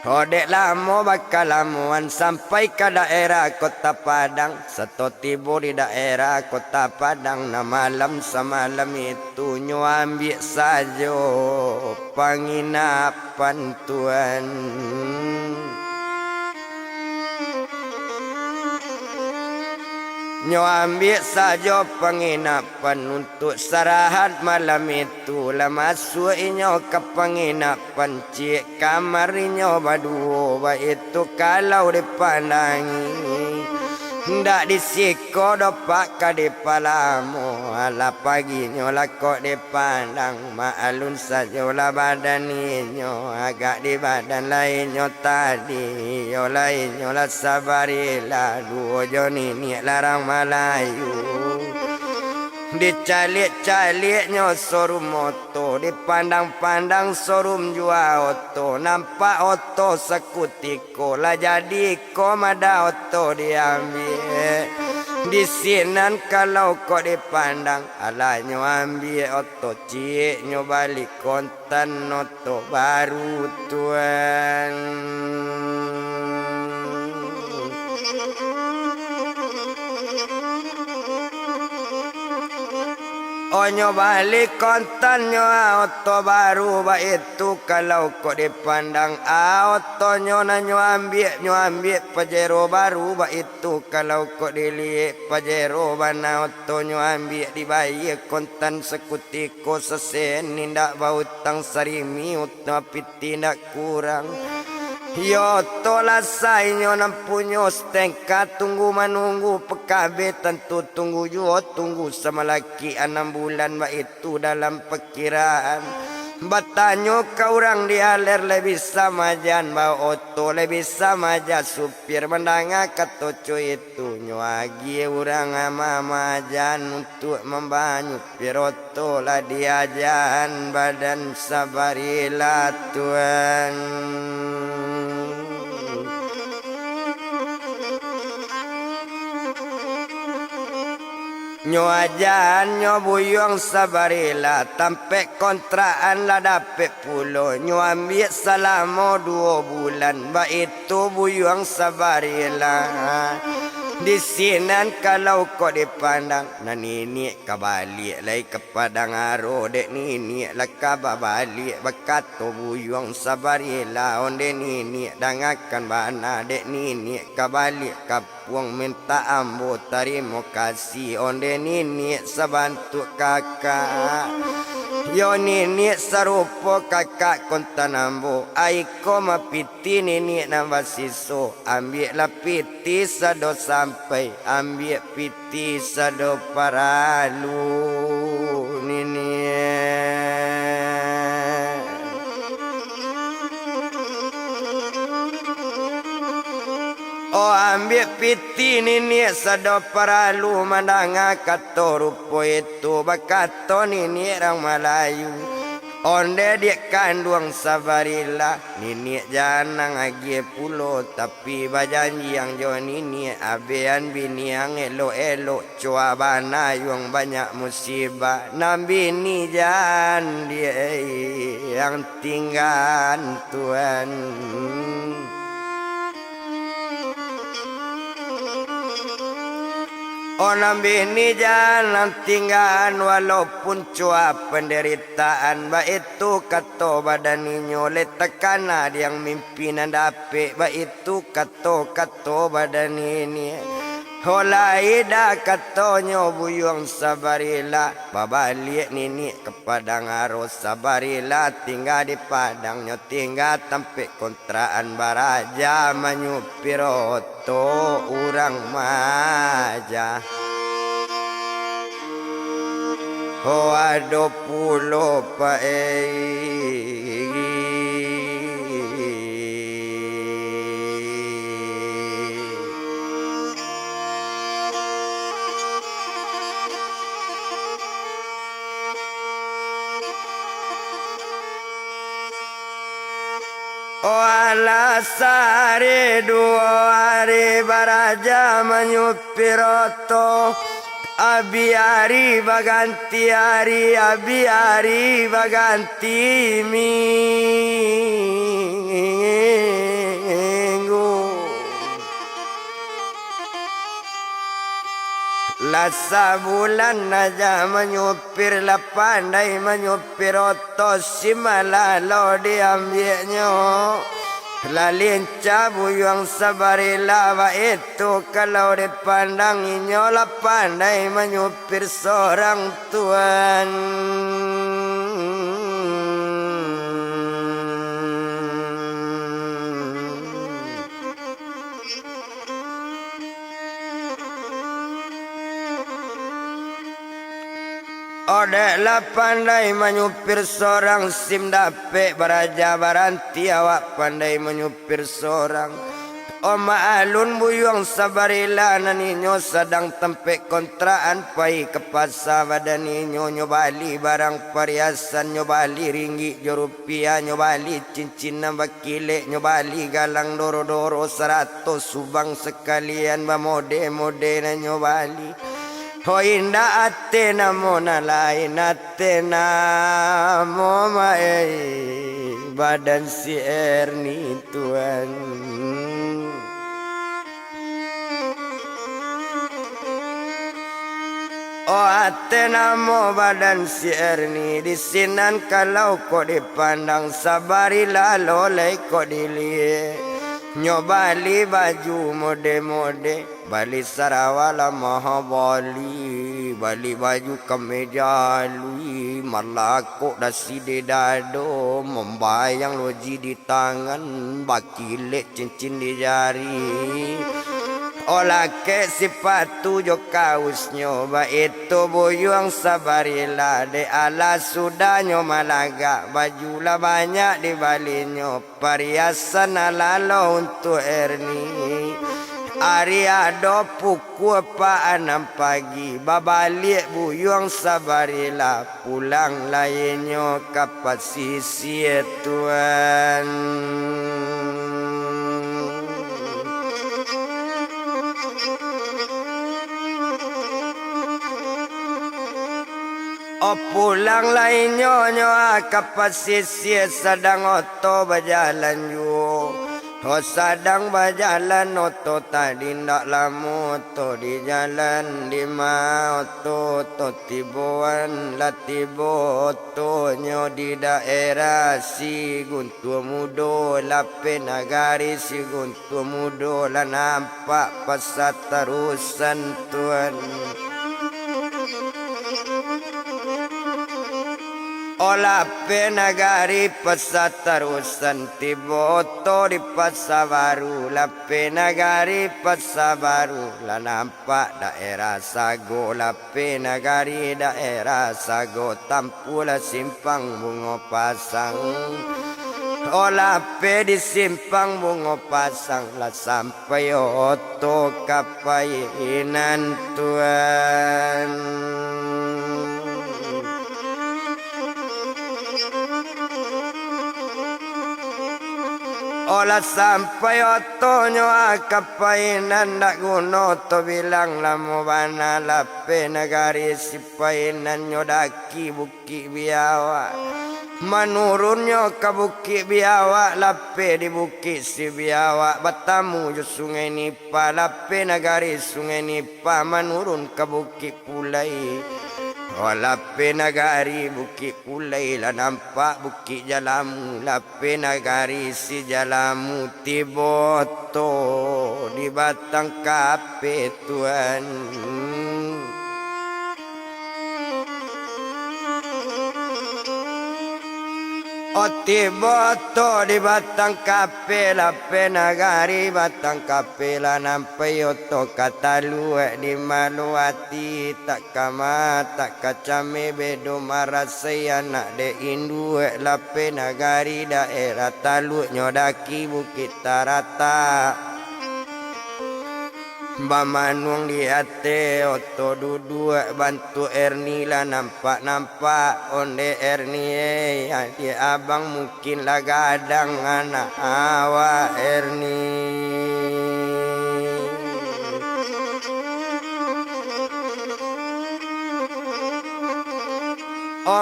Oh dek lama bakal lamuan sampai ke daerah kota Padang. Satu tiba di daerah kota Padang na malam semalam itu nyo ambil saja penginapan Tuhan. Nyo ambil saja penginapan untuk sarahat malam itu lah masuk inyo ke penginapan cik kamar inyo berdua ba itu kalau dipandangi ndak disiko dopak ka dipalamo ala pagi nyo lah kok dipandang maalun saja lah badan inyo agak di badan lain nyo tadi yo lain nyo lah sabarila duo joni ni larang Melayu dicalik-calik nyo sorum moto dipandang-pandang sorum jual oto nampak oto sekutiko lah jadi komada oto diambil di sinan kalau kok dipandang ala nyo ambil oto cik nyo balik kontan oto baru Tuhan. Oh nyo balik kontan nyo auto baru ba itu kalau kok dipandang auto nyo na nyo ambil Pajero baru ba itu kalau kok dilihat Pajero ba na auto nyo ambil dibayar kontan sekutiko sesen nindak bau utang sarimi tapi tidak kurang. Yo tola sainyo nampunyo stengka tunggu menunggu PKB tentu tunggu yo tunggu sama laki 6 bulan ba itu dalam perkiraan. Batanyo kau orang dialer lebih samajan ba oto lebih samaja supir mendanga katoco itu nyo agi orang amajan untuk membanyu piroto lah diajan badan sabarilah Tuhan. Nyo ajan nyo buyong sabarila tampe kontraan lah dapet pulo nyo ambil selama 2 bulan ba itu buyong sabarila di sinan kalau kau dipandang na nini kabalik lai kepadang aro dek nini lah kabalik bakato buyong sabarila onde nini dangakan bana dek nini kabalik kapuang minta ambo terima kasih onde nini sabantu kakak yo nini sarupo kakak kontan ambo aiko mapiti nini nambah siso ambil lah piti sado sampai ambil piti sado paralu nini. Oh ambil piti nini sado paralu mandanga kato rupo itu bakato nini orang Melayu. Onde dia kandung sabarila nini janang agi pulo tapi bajanji yang jo nini abean bini yang elo cuabana yang banyak musibah nabi ni jan dia yang tinggal Tuhan. Orang bini jalan tinggal walaupun cuap penderitaan ba itu kato badan ninyo letakana yang mimpinan dapet ba itu kato badan ini holai dah katonyo buyong sabarila babalik nini kepadang arus sabarila tinggal di padangnya tinggal tampe kontraan baraja manyupiroto urang maja. Ho ado pulo pa O alasare 2 hari baraja menyupiroto Abiari baganti hari abiari baganti minggu Lasa bulan aja menyupir la pandai menyupir oto si malalo diambilnya la lincah buyang sabarila wa itu kalau dipandang inyo la pandai menyupir seorang Tuhan. Odeklah pandai menyupir seorang sim dapet baraja baranti awak pandai menyupir seorang Oma alun buyong sabarila naninyo sedang tempek kontraan pai ke pasar badaninyo nyobali barang perhiasan nyobali ringgit jo rupiah nyobali cincin nambah kilek nyobali galang doro-doro 100 subang sekalian bamode-mode na nyobali Ho indah ate namo na lain ate namo mae badan si Erni Tuhan. O Ate namo badan si Erni di sinan kalau kau dipandang sabarilah lolai kau dilihat. Nyobali baju mode-mode Bali Sarawala maha Bali baju kemeja lui Malako dasi di dado Membayang loji di tangan Bakilek cincin di jari Olah ke sepatu jo kaus nyoba itu buyung sabarila de ala sudah malaga baju lah banyak di balinyo perhiasan alalo untuk Erni hari ada pukul 6 pagi babalik buyung sabarila pulang lainnya ke pesisir tuan. Pulang lainnya ke pesisir sedang oto berjalan yo. Sedang berjalan oto tadi ndak lama oto di jalan lima oto tibuan latibo otonya di daerah si Guntur Mudo lape nagari si Guntur Mudo lah nampak pesat terusan tuan. Olah penagari pesat terusan tiboto di pasar baru lape nagari pasar baru lah nampak daerah Sago lape nagari daerah Sago tampula simpang bunga pasang olah pe di simpang bunga pasang lah sampai oto kapainan tuan. Olah sampai otonyo akapainan ndak guno to bilang lamu bana lape nagari sipainan nyodaki buki biawa menurunnya ke buki biawa lape di buki si biawa batamu jo sungai Nipa lape nagari sungai Nipa menurun ke buki Pulai. Lape nagari bukit Pulai lah nampak bukit Jalamu lape nagari si Jalamu tiboto di batang kape tuan. Tiboto di batang kape lape nagari batang kape lah nampai oto kata luek di maluati tak kama tak kacame bedo marasai anak de indu lape nagari daerah taluk nyodaki bukit Tarata. Bamanung di ate oto duduk bantu Erni lah nampak onde Erni adik abang mungkin lah gadang anak awak Erni.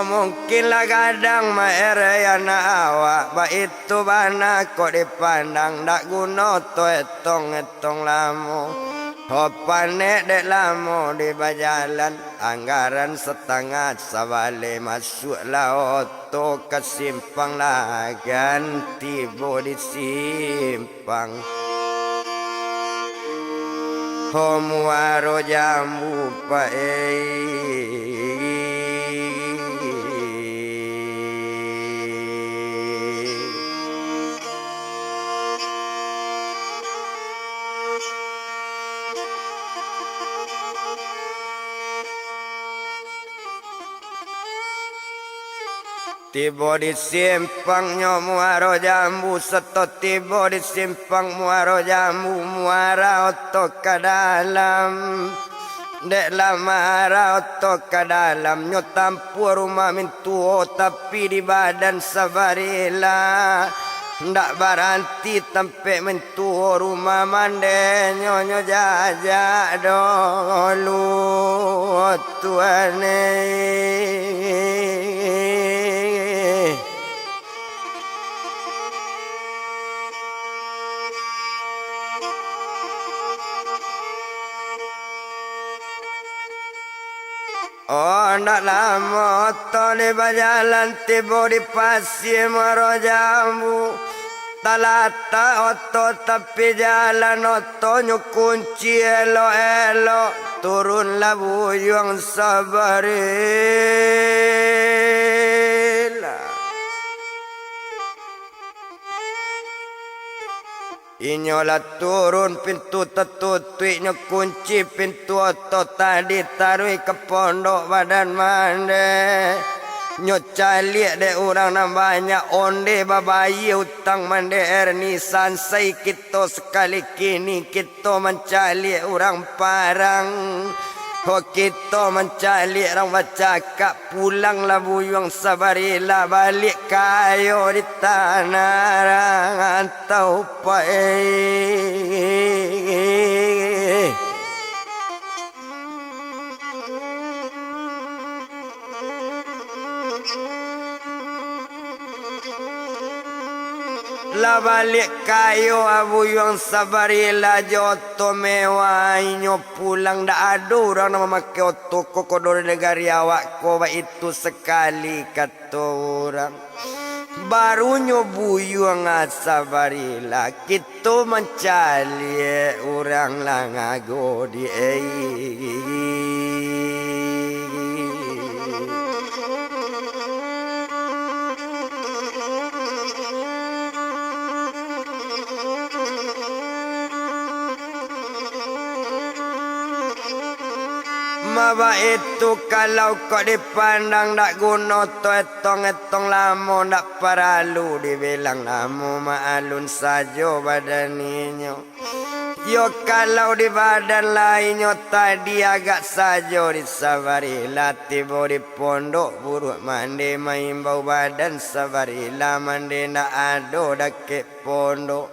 Mungkin lah gadang maere anak awak ba itu bana kok dipandang dak guna to etong lamo. Panek dek lamo di bajalan anggaran setengah sabale masuk oto ke simpang lah ganti di simpang. Muaro jambu pae. Tiba di simpang muaro jambu seto tiba di simpang muaro jambu muara oto ke dalam dek lama oto ke dalam nyo tampur rumah mintuo tapi di badan sabarila ndak baranti tempe mentuo rumah mande nyo jajak dulu tuane. Oh nak lama tole berjalan tiba di pasir Merojambu. Talata oto tapi jalan oto nyukunci elo-elo. Turunlah buyung sabarila. Inyolah turun pintu tertutup kunci pintu oto tadi taruh ke pondok badan mande. Nyo calik de orang na banyak onde babayi utang mande Erni sansai kita sekali kini kita mencalik orang parang. Oh kita mencalik orang bercakap pulanglah buyung sabarila balik kayo di tanah rantau pae. La balik kayo abuyong sabarila joto mewah inyo pulang dah ada orang nama make oto kokodor negari awak ko ba itu sekali kata orang barunya buyung sabarila kita mencari orang langago di Maba itu kalau kau dipandang tak guna tu etong lama tak perlu dibilang lama maalun saja badan inyo. Yo kalau di badan lainnya tadi agak saja disabarila tiba di pondok buruk mandi main bau badan sabarila mandi nak ada dak pondok.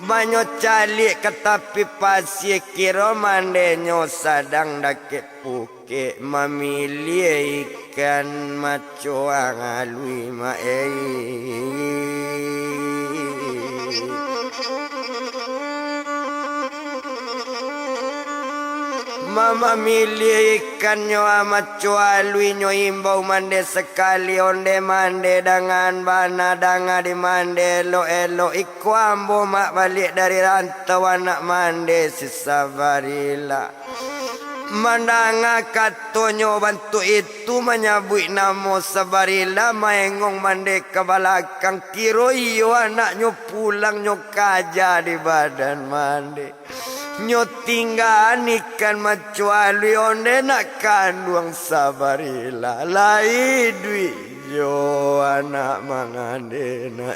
Banyak calik ke tapi pasir kira mandenyo sadang dakik puke memilih ikan macuang alui Mama milih ikannya amat cualui nyo imbau mande sekali onde mande dengan bana danga di mande elo iku ambo mak balik dari rantau anak mande si sabarila. Mandanga katonyo bantu itu menyabui namo sabarila maengong mande ke belakang kiro iyo anaknya pulang nyo kaja di badan mande. Nyo tinggal ikan macuali onde nak kandung sabarila lai dui jo anak mangandena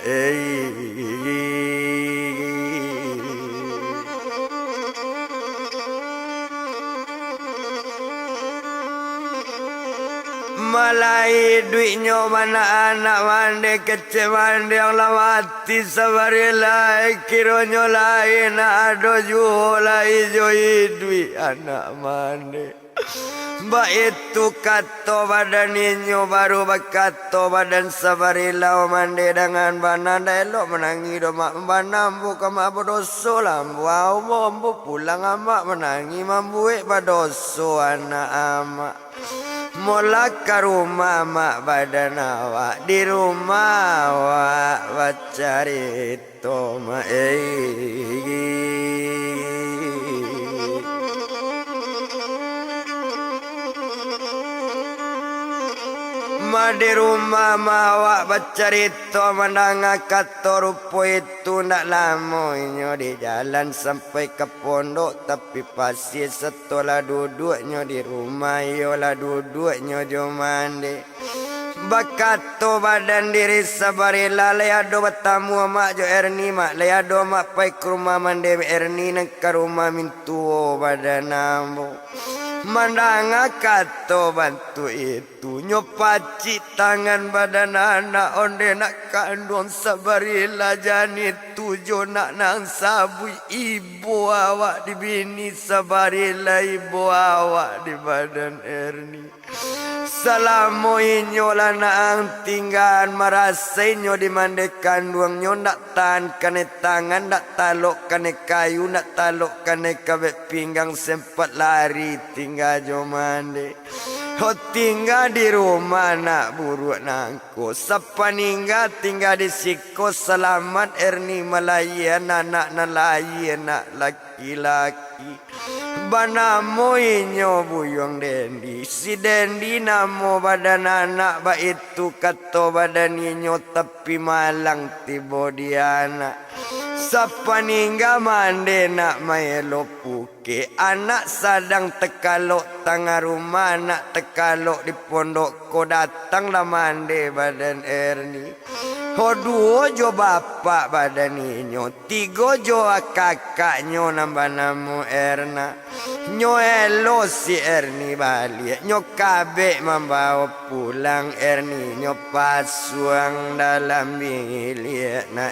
Malai duitnya mana anak mande kecil mande yang lamati sabarila kironyo lain ada jual lai joi duit anak mande. Ba itu kato badan inyo baru bakato badan sabarila mande dengan bananda elok menangi do mak banambu ka mak bodoso lambu ambo pulang amak menangi mambuek badoso anak amak. Mola ke rumah mak badan awak di rumah awak bacari toma di rumah mawak bercerita menangak kata rupa itu nak lama inyo di jalan sampai ke pondok tapi pasir setelah duduknya di rumah yolah duduknya jo mandi bakato badan diri sabarila leado bertamu mak jo Erni mak leado mak pai ke rumah mandi Erni nak ke rumah mintu badan ambo mandanga kato bantu itu nyopaci tangan badan anak onde nak kandung sabarila jani tujuh nak nang sabu ibu awak di bini sabarila ibu awak di badan Erni salamu inyo lanang tinggal merasa inyo di mande kandung nyo nak tahan kane tangan nak taluk kane kayu nak taluk kane kabek pinggang sempat lari tinggal jo mande Oh tinggal di rumah nak buruk nangko. Sepaninggal tinggal di siko. Selamat Erni Malayan anak nelayan nak laki-laki. Banamo inyo buyong Dendi. Si Dendi namo badan anak. Ba itu kato badan inyo tapi malang tibo di anak. Sapaningga mande nak maelo puke. Anak sadang tekalok tengah rumah. Anak tekalok di pondok ko datanglah mande badan Erni. Duo jo bapak badan inyo. 3 jo kakaknyo nambah namo Erna. Nyo elo si Erni balik. Nyo kabek membawa pulang Erni. Nyo pasuang dalam bilik na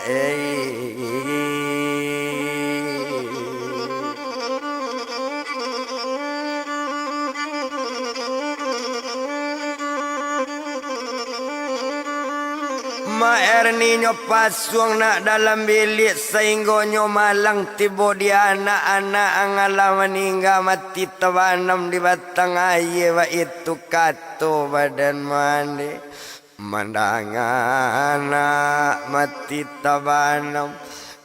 Ma Erni nyo pasuang nak dalam bilik sehingga nyo malang tibo di anak-anak angala meninggal mati terbanam di batang air wa itu kato badan mandi mandang anak mati terbanam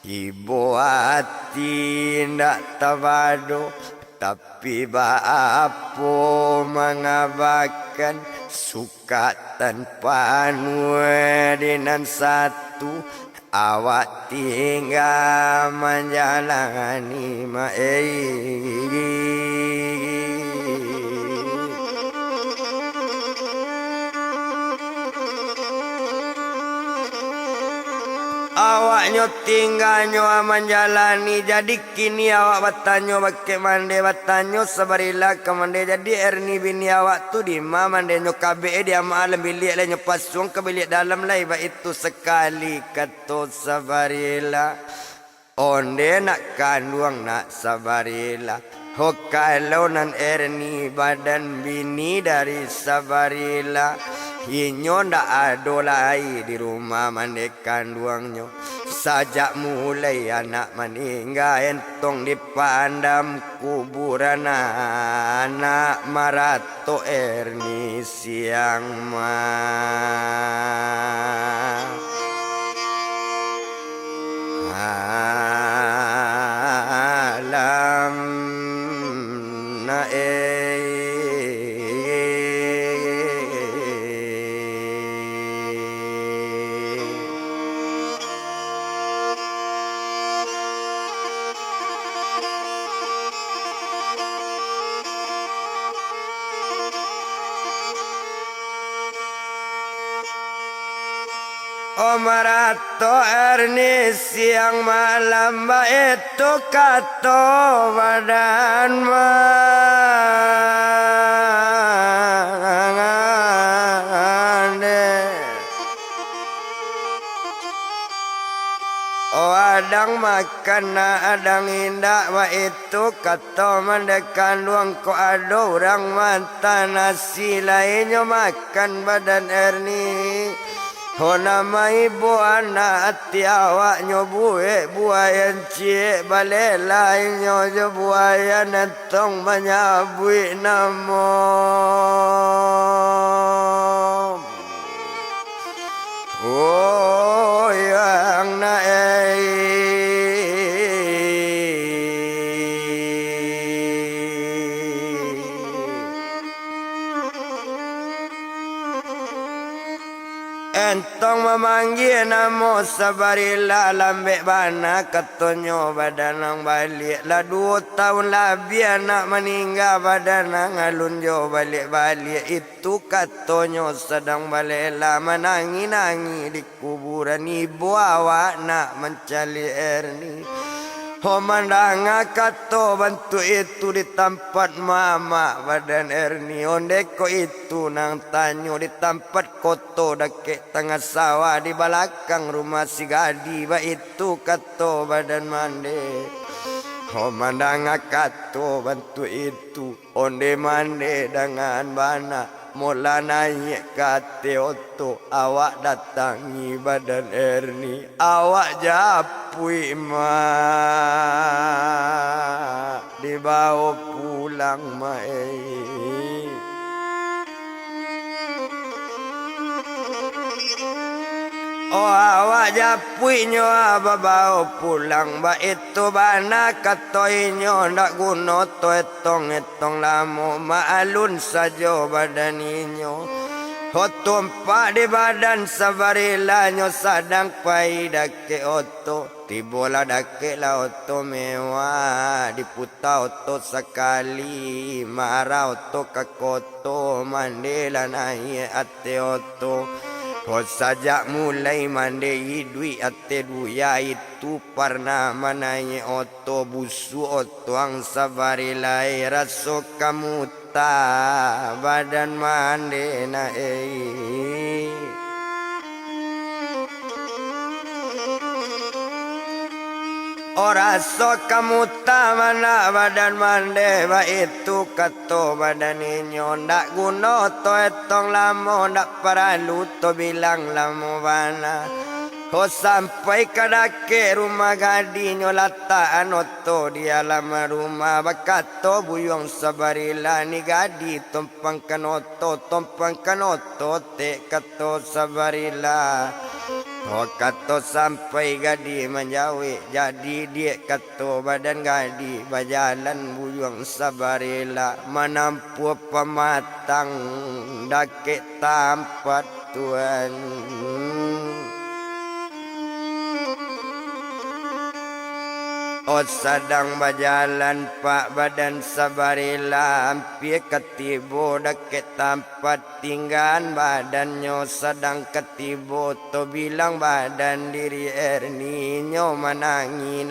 ibu hati ndak tabado tapi baapo mengabakan suka tanpa nuedinan satu awak tinggal menjalani awaknya tinggalnya menjalani jadi kini awak batanyo bake mande batanyo sabarilah ke mande jadi Erni bini awak tu di ma mande nyo kabe dia malam bilik lah nyo pasung ke bilik dalam lah iba itu sekali kato sabarilah onde nak kandung nak sabarilah ho kalau nan Erni badan bini dari sabarilah inyo ndak ado lai di rumah mande kandungnya sajak mulai anak meninggal entong dipandam kuburan anak marato Erni siang malam na Marato Erni siang malam ba itu kato badan mande adang makan na adang indah ba itu kato mandekan luang ko ado orang mata nasi lainnya makan badan Erni ho nama ibu anak hati awak nyo buayan cie balela nyo jo buayan entong menyabui namo oh yang na entong memanggil namo sabarilah lambek bana katonyo badanang balik lah 2 tahun lebih anak meninggal badanang alun jo balik-balik itu katonyo sedang balik lah menangi-nangi di kuburan ibu awak nak mencari Erni mandang kato bantu itu di tempat mama badan Erni onde ko itu nang tanyo di tempat koto dake tengah sawah di belakang rumah si Gadi ba itu kato badan mande mandang kato bantu itu onde mande dengan bana mula naik kate oto awak datangi badan Erni awak japui ma dibawa pulang Oh awak japuinyo babau pulang ba itu bana katoinyo ndak guna to etong lamo maalun sajo badaninyo hotompa di badan sabarilanyo sadang pai dake oto tibola dake la oto mewah diputa oto sekali marah oto kakoto mandela naik ate oto. Kau sajak mulai mandai duit ate duya itu parna manai oto busu oto ang sabarilai raso kamu ta badan mande na Ora so kamu tamana badan mande ba itu kato badan inyo ndak guna to etong lamo ndak paralu to bilang lamo bana ko sampai kadake rumah gadinyo lataan oto di alam rumah bakato buyong sabarila ni gadi tompang kanoto te kato sabarila. Oh kato sampai gadi menjauh jadi dia kato badan gadi berjalan buyung sabarila menampu pematang dake tampat Tuhan. Oh sedang berjalan pak badan sabarila hampir ketibo deket tempat tinggal badannya sedang ketibo to bilang badan diri erninyo menangi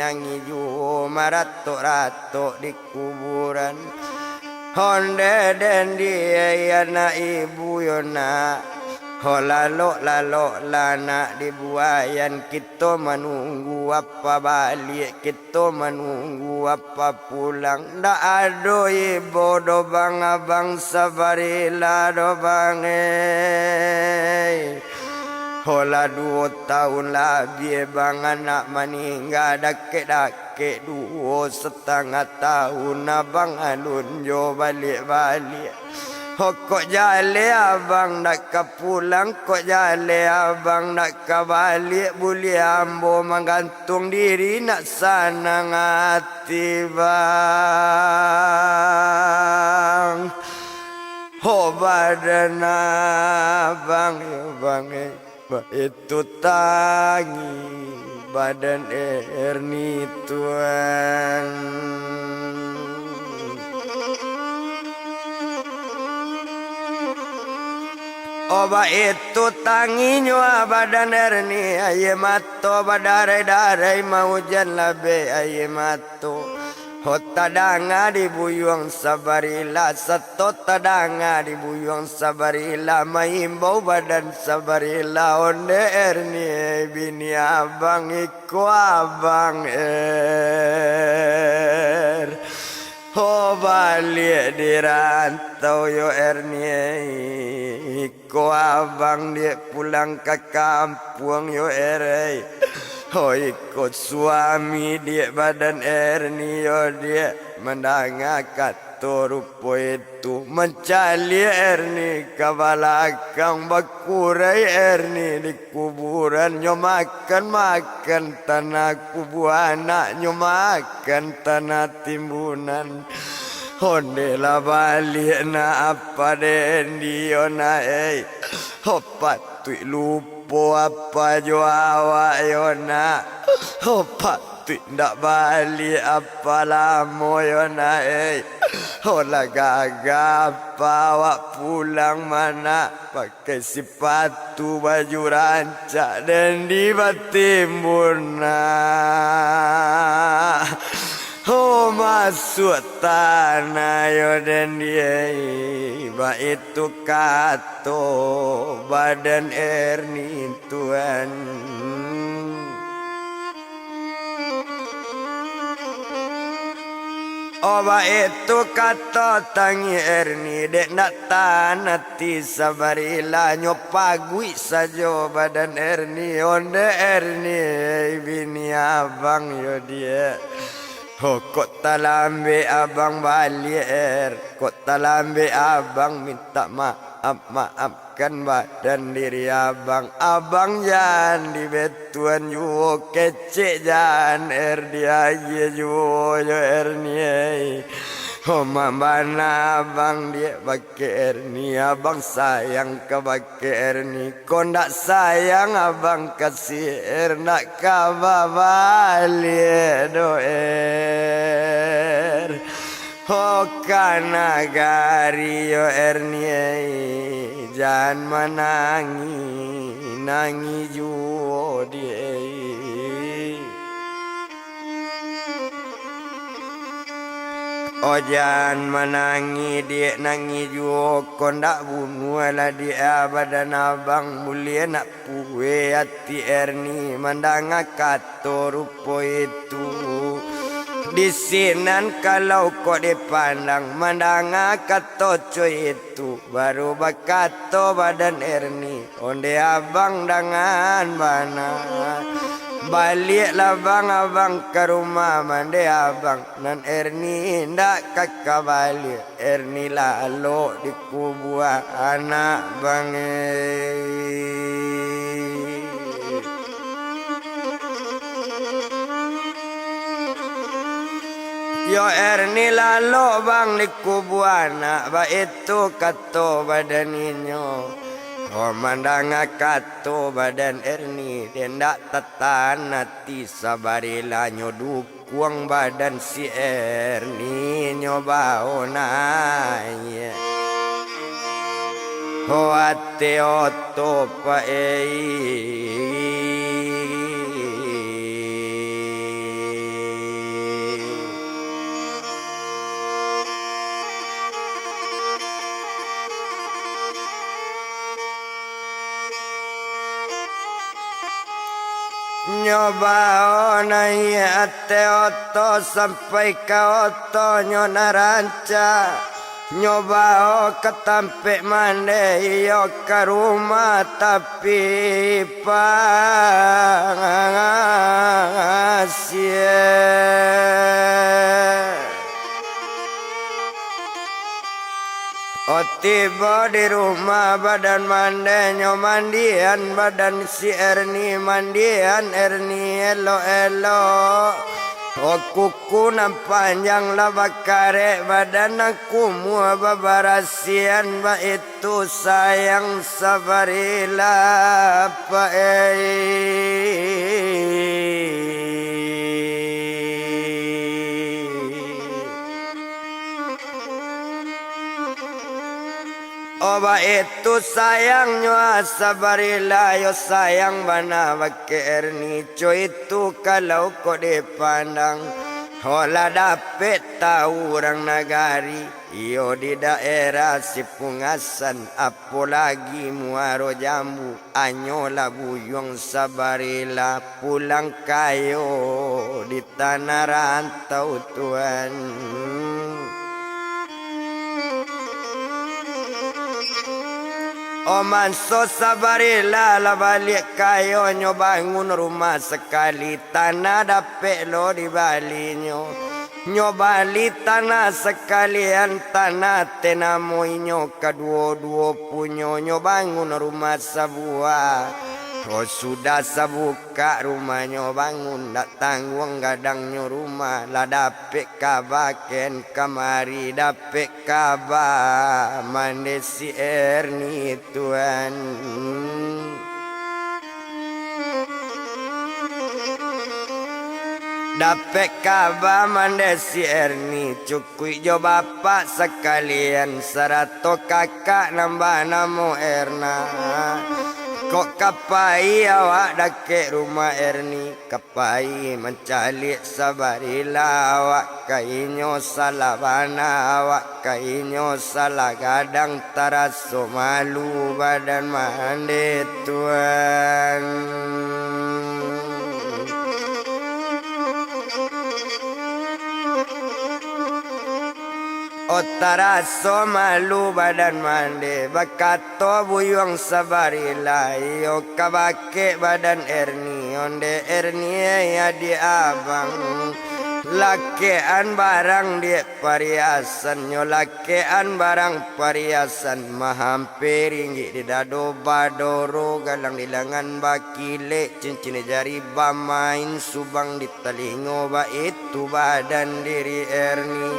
juo marato-rato di kuburan honde dan dia anak ibu yona. Oh lalok lana dibuayan kita menunggu apa balik kita menunggu apa pulang ndak ado ibu do bang abang sabarila do bang Hola 2 tahun lebih bang anak meninggal dake 2,5 tahun abang alun jo balik kok jale abang nak ke pulang kok jale abang nak ke balik boleh ambo menggantung diri nak sanang hati bang badan abang bang itu tangi badan erni Tuhan. Oba itu tanginya badan erni aye mato badarai-darai mau hujan labe aye mato hota danga di buyung sabarila sato tadanga di buyung sabarila maimbau badan sabarila onde erni bini abang iku abang Oh balik di rantau yo ernie Ko abang dia pulang ke kampung yo Oh ikut suami dia badan ernie yo dia mendangakan rupo itu mencali erni ke belakang bakurai erni di kuburan nyo makan tanah kubu anak nyo makan tanah timbunan Hondela balik na apa den dia na hopat tu lupo apa jo awak yo na hopat ndak balik apa lama yo na Hola gagap bawa pulang mana pakai sepatu baju rancak dan di batimbun Oh masuk tanah yo dan dia itu kato badan erni Tuhan. Oba itu kata tangi erni dek nak tanati sabarila nyopagui sajo badan erni onde erni bini abang yo dia Oh kota lambe abang balier, kota lambe abang minta maafkan badan diri abang. Abang jangan di betuan juo kecek jangan dia juo yo ernie. Oh mamana abang dia pakai erni, abang sayang ke pakai erni. Kau nak sayang abang kasih nak kababali doer. Oh kanagari yo erni, jangan menangi nangi juo dia. Oh jangan menangi dia nangi juo kondak bunuh lah dia badan abang mulia nak puwe hati erni mandanga kato rupo itu di sinan kalau kau dipandang mandanga kato cuy itu baru bakato badan erni onde abang dengan bana. Baliklah bang abang ke rumah mandi abang nan erni ndak kakak balik erni lalu di kubur anak bang. Yo erni lalu bang di kubur anak ba itu kato badaninyo. Oh mandang kato badan erni dendak tetan hati sabarila nyodukuang badan si erni nyoba onanya. Oh ate oto pa nyoba onai ate oto sampai ke oto nyona ranca nyoba o ketampe mande yo ke rumah tapi pangasih. Oh tiba di rumah badan mandenya mandian badan si erni mandian erni elo. Oh kuku panjang lah bakare badan aku mua babarasian ba itu sayang sabarila pa Oba itu sayangnya sabarila yo sayang bana bake erni co itu kalau kau dipandang hola dapet tahu orang nagari yo di daerah Sipungasan apalagi muaro jambu anyola buyong sabarila pulang kayo di tanah rantau Tuhan. Oh manso sabarila la balik kayo nyo bangun rumah sekali tanah dapet lo di balinyo nyo bali tanah sekalian tanah tenamoy nyo kedua-dua punyo nyo bangun rumah sebuah. Oh sudah sebuka rumahnya bangun tak tanggung gadangnya rumah lah dapet kabaken kamari dapet kaba mande si erni Tuhan. Dapet kaba mande si erni cukui jo bapak sekalian serato kakak nambah namo Erna. Kok kapai awak dake rumah erni kapai mencalik sabarila awak kainyo salah bana awak kainyo salah gadang taraso malu badan mande Tuhan. Otaraso malu badan mande bakato buyong sabarila yo kabake badan erni onde erni ya di abang Lakean barang dia pariasan nyo lakean barang pariasan mahampir ringgit di dado badoro galang di lengan bakile cincin jari bamain subang di telingo ba itu badan diri Erni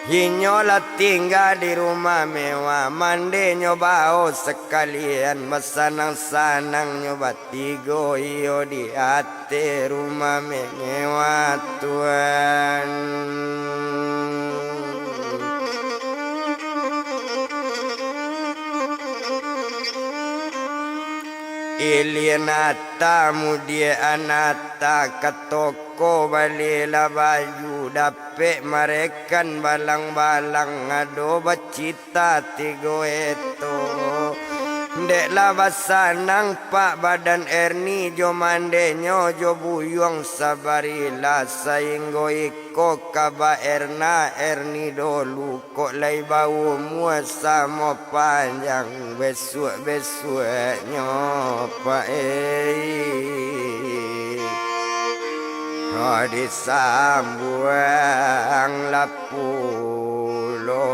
Hinyola tinggal di rumah mewah mande nyobao sekalian mesanang-sanang nyoba tigo iyo di hati rumah mewah Tuhan Ilianata mudia anata katoko balila baju dapet marekan balang-balang ado bacita tigo eto Dek labasanang pak badan Erni jo mandenyo jo buyong sabarila sainggo iko kaba Erni dolu kok lai bau mua samo panjang besuk nyopa disambuang lapulo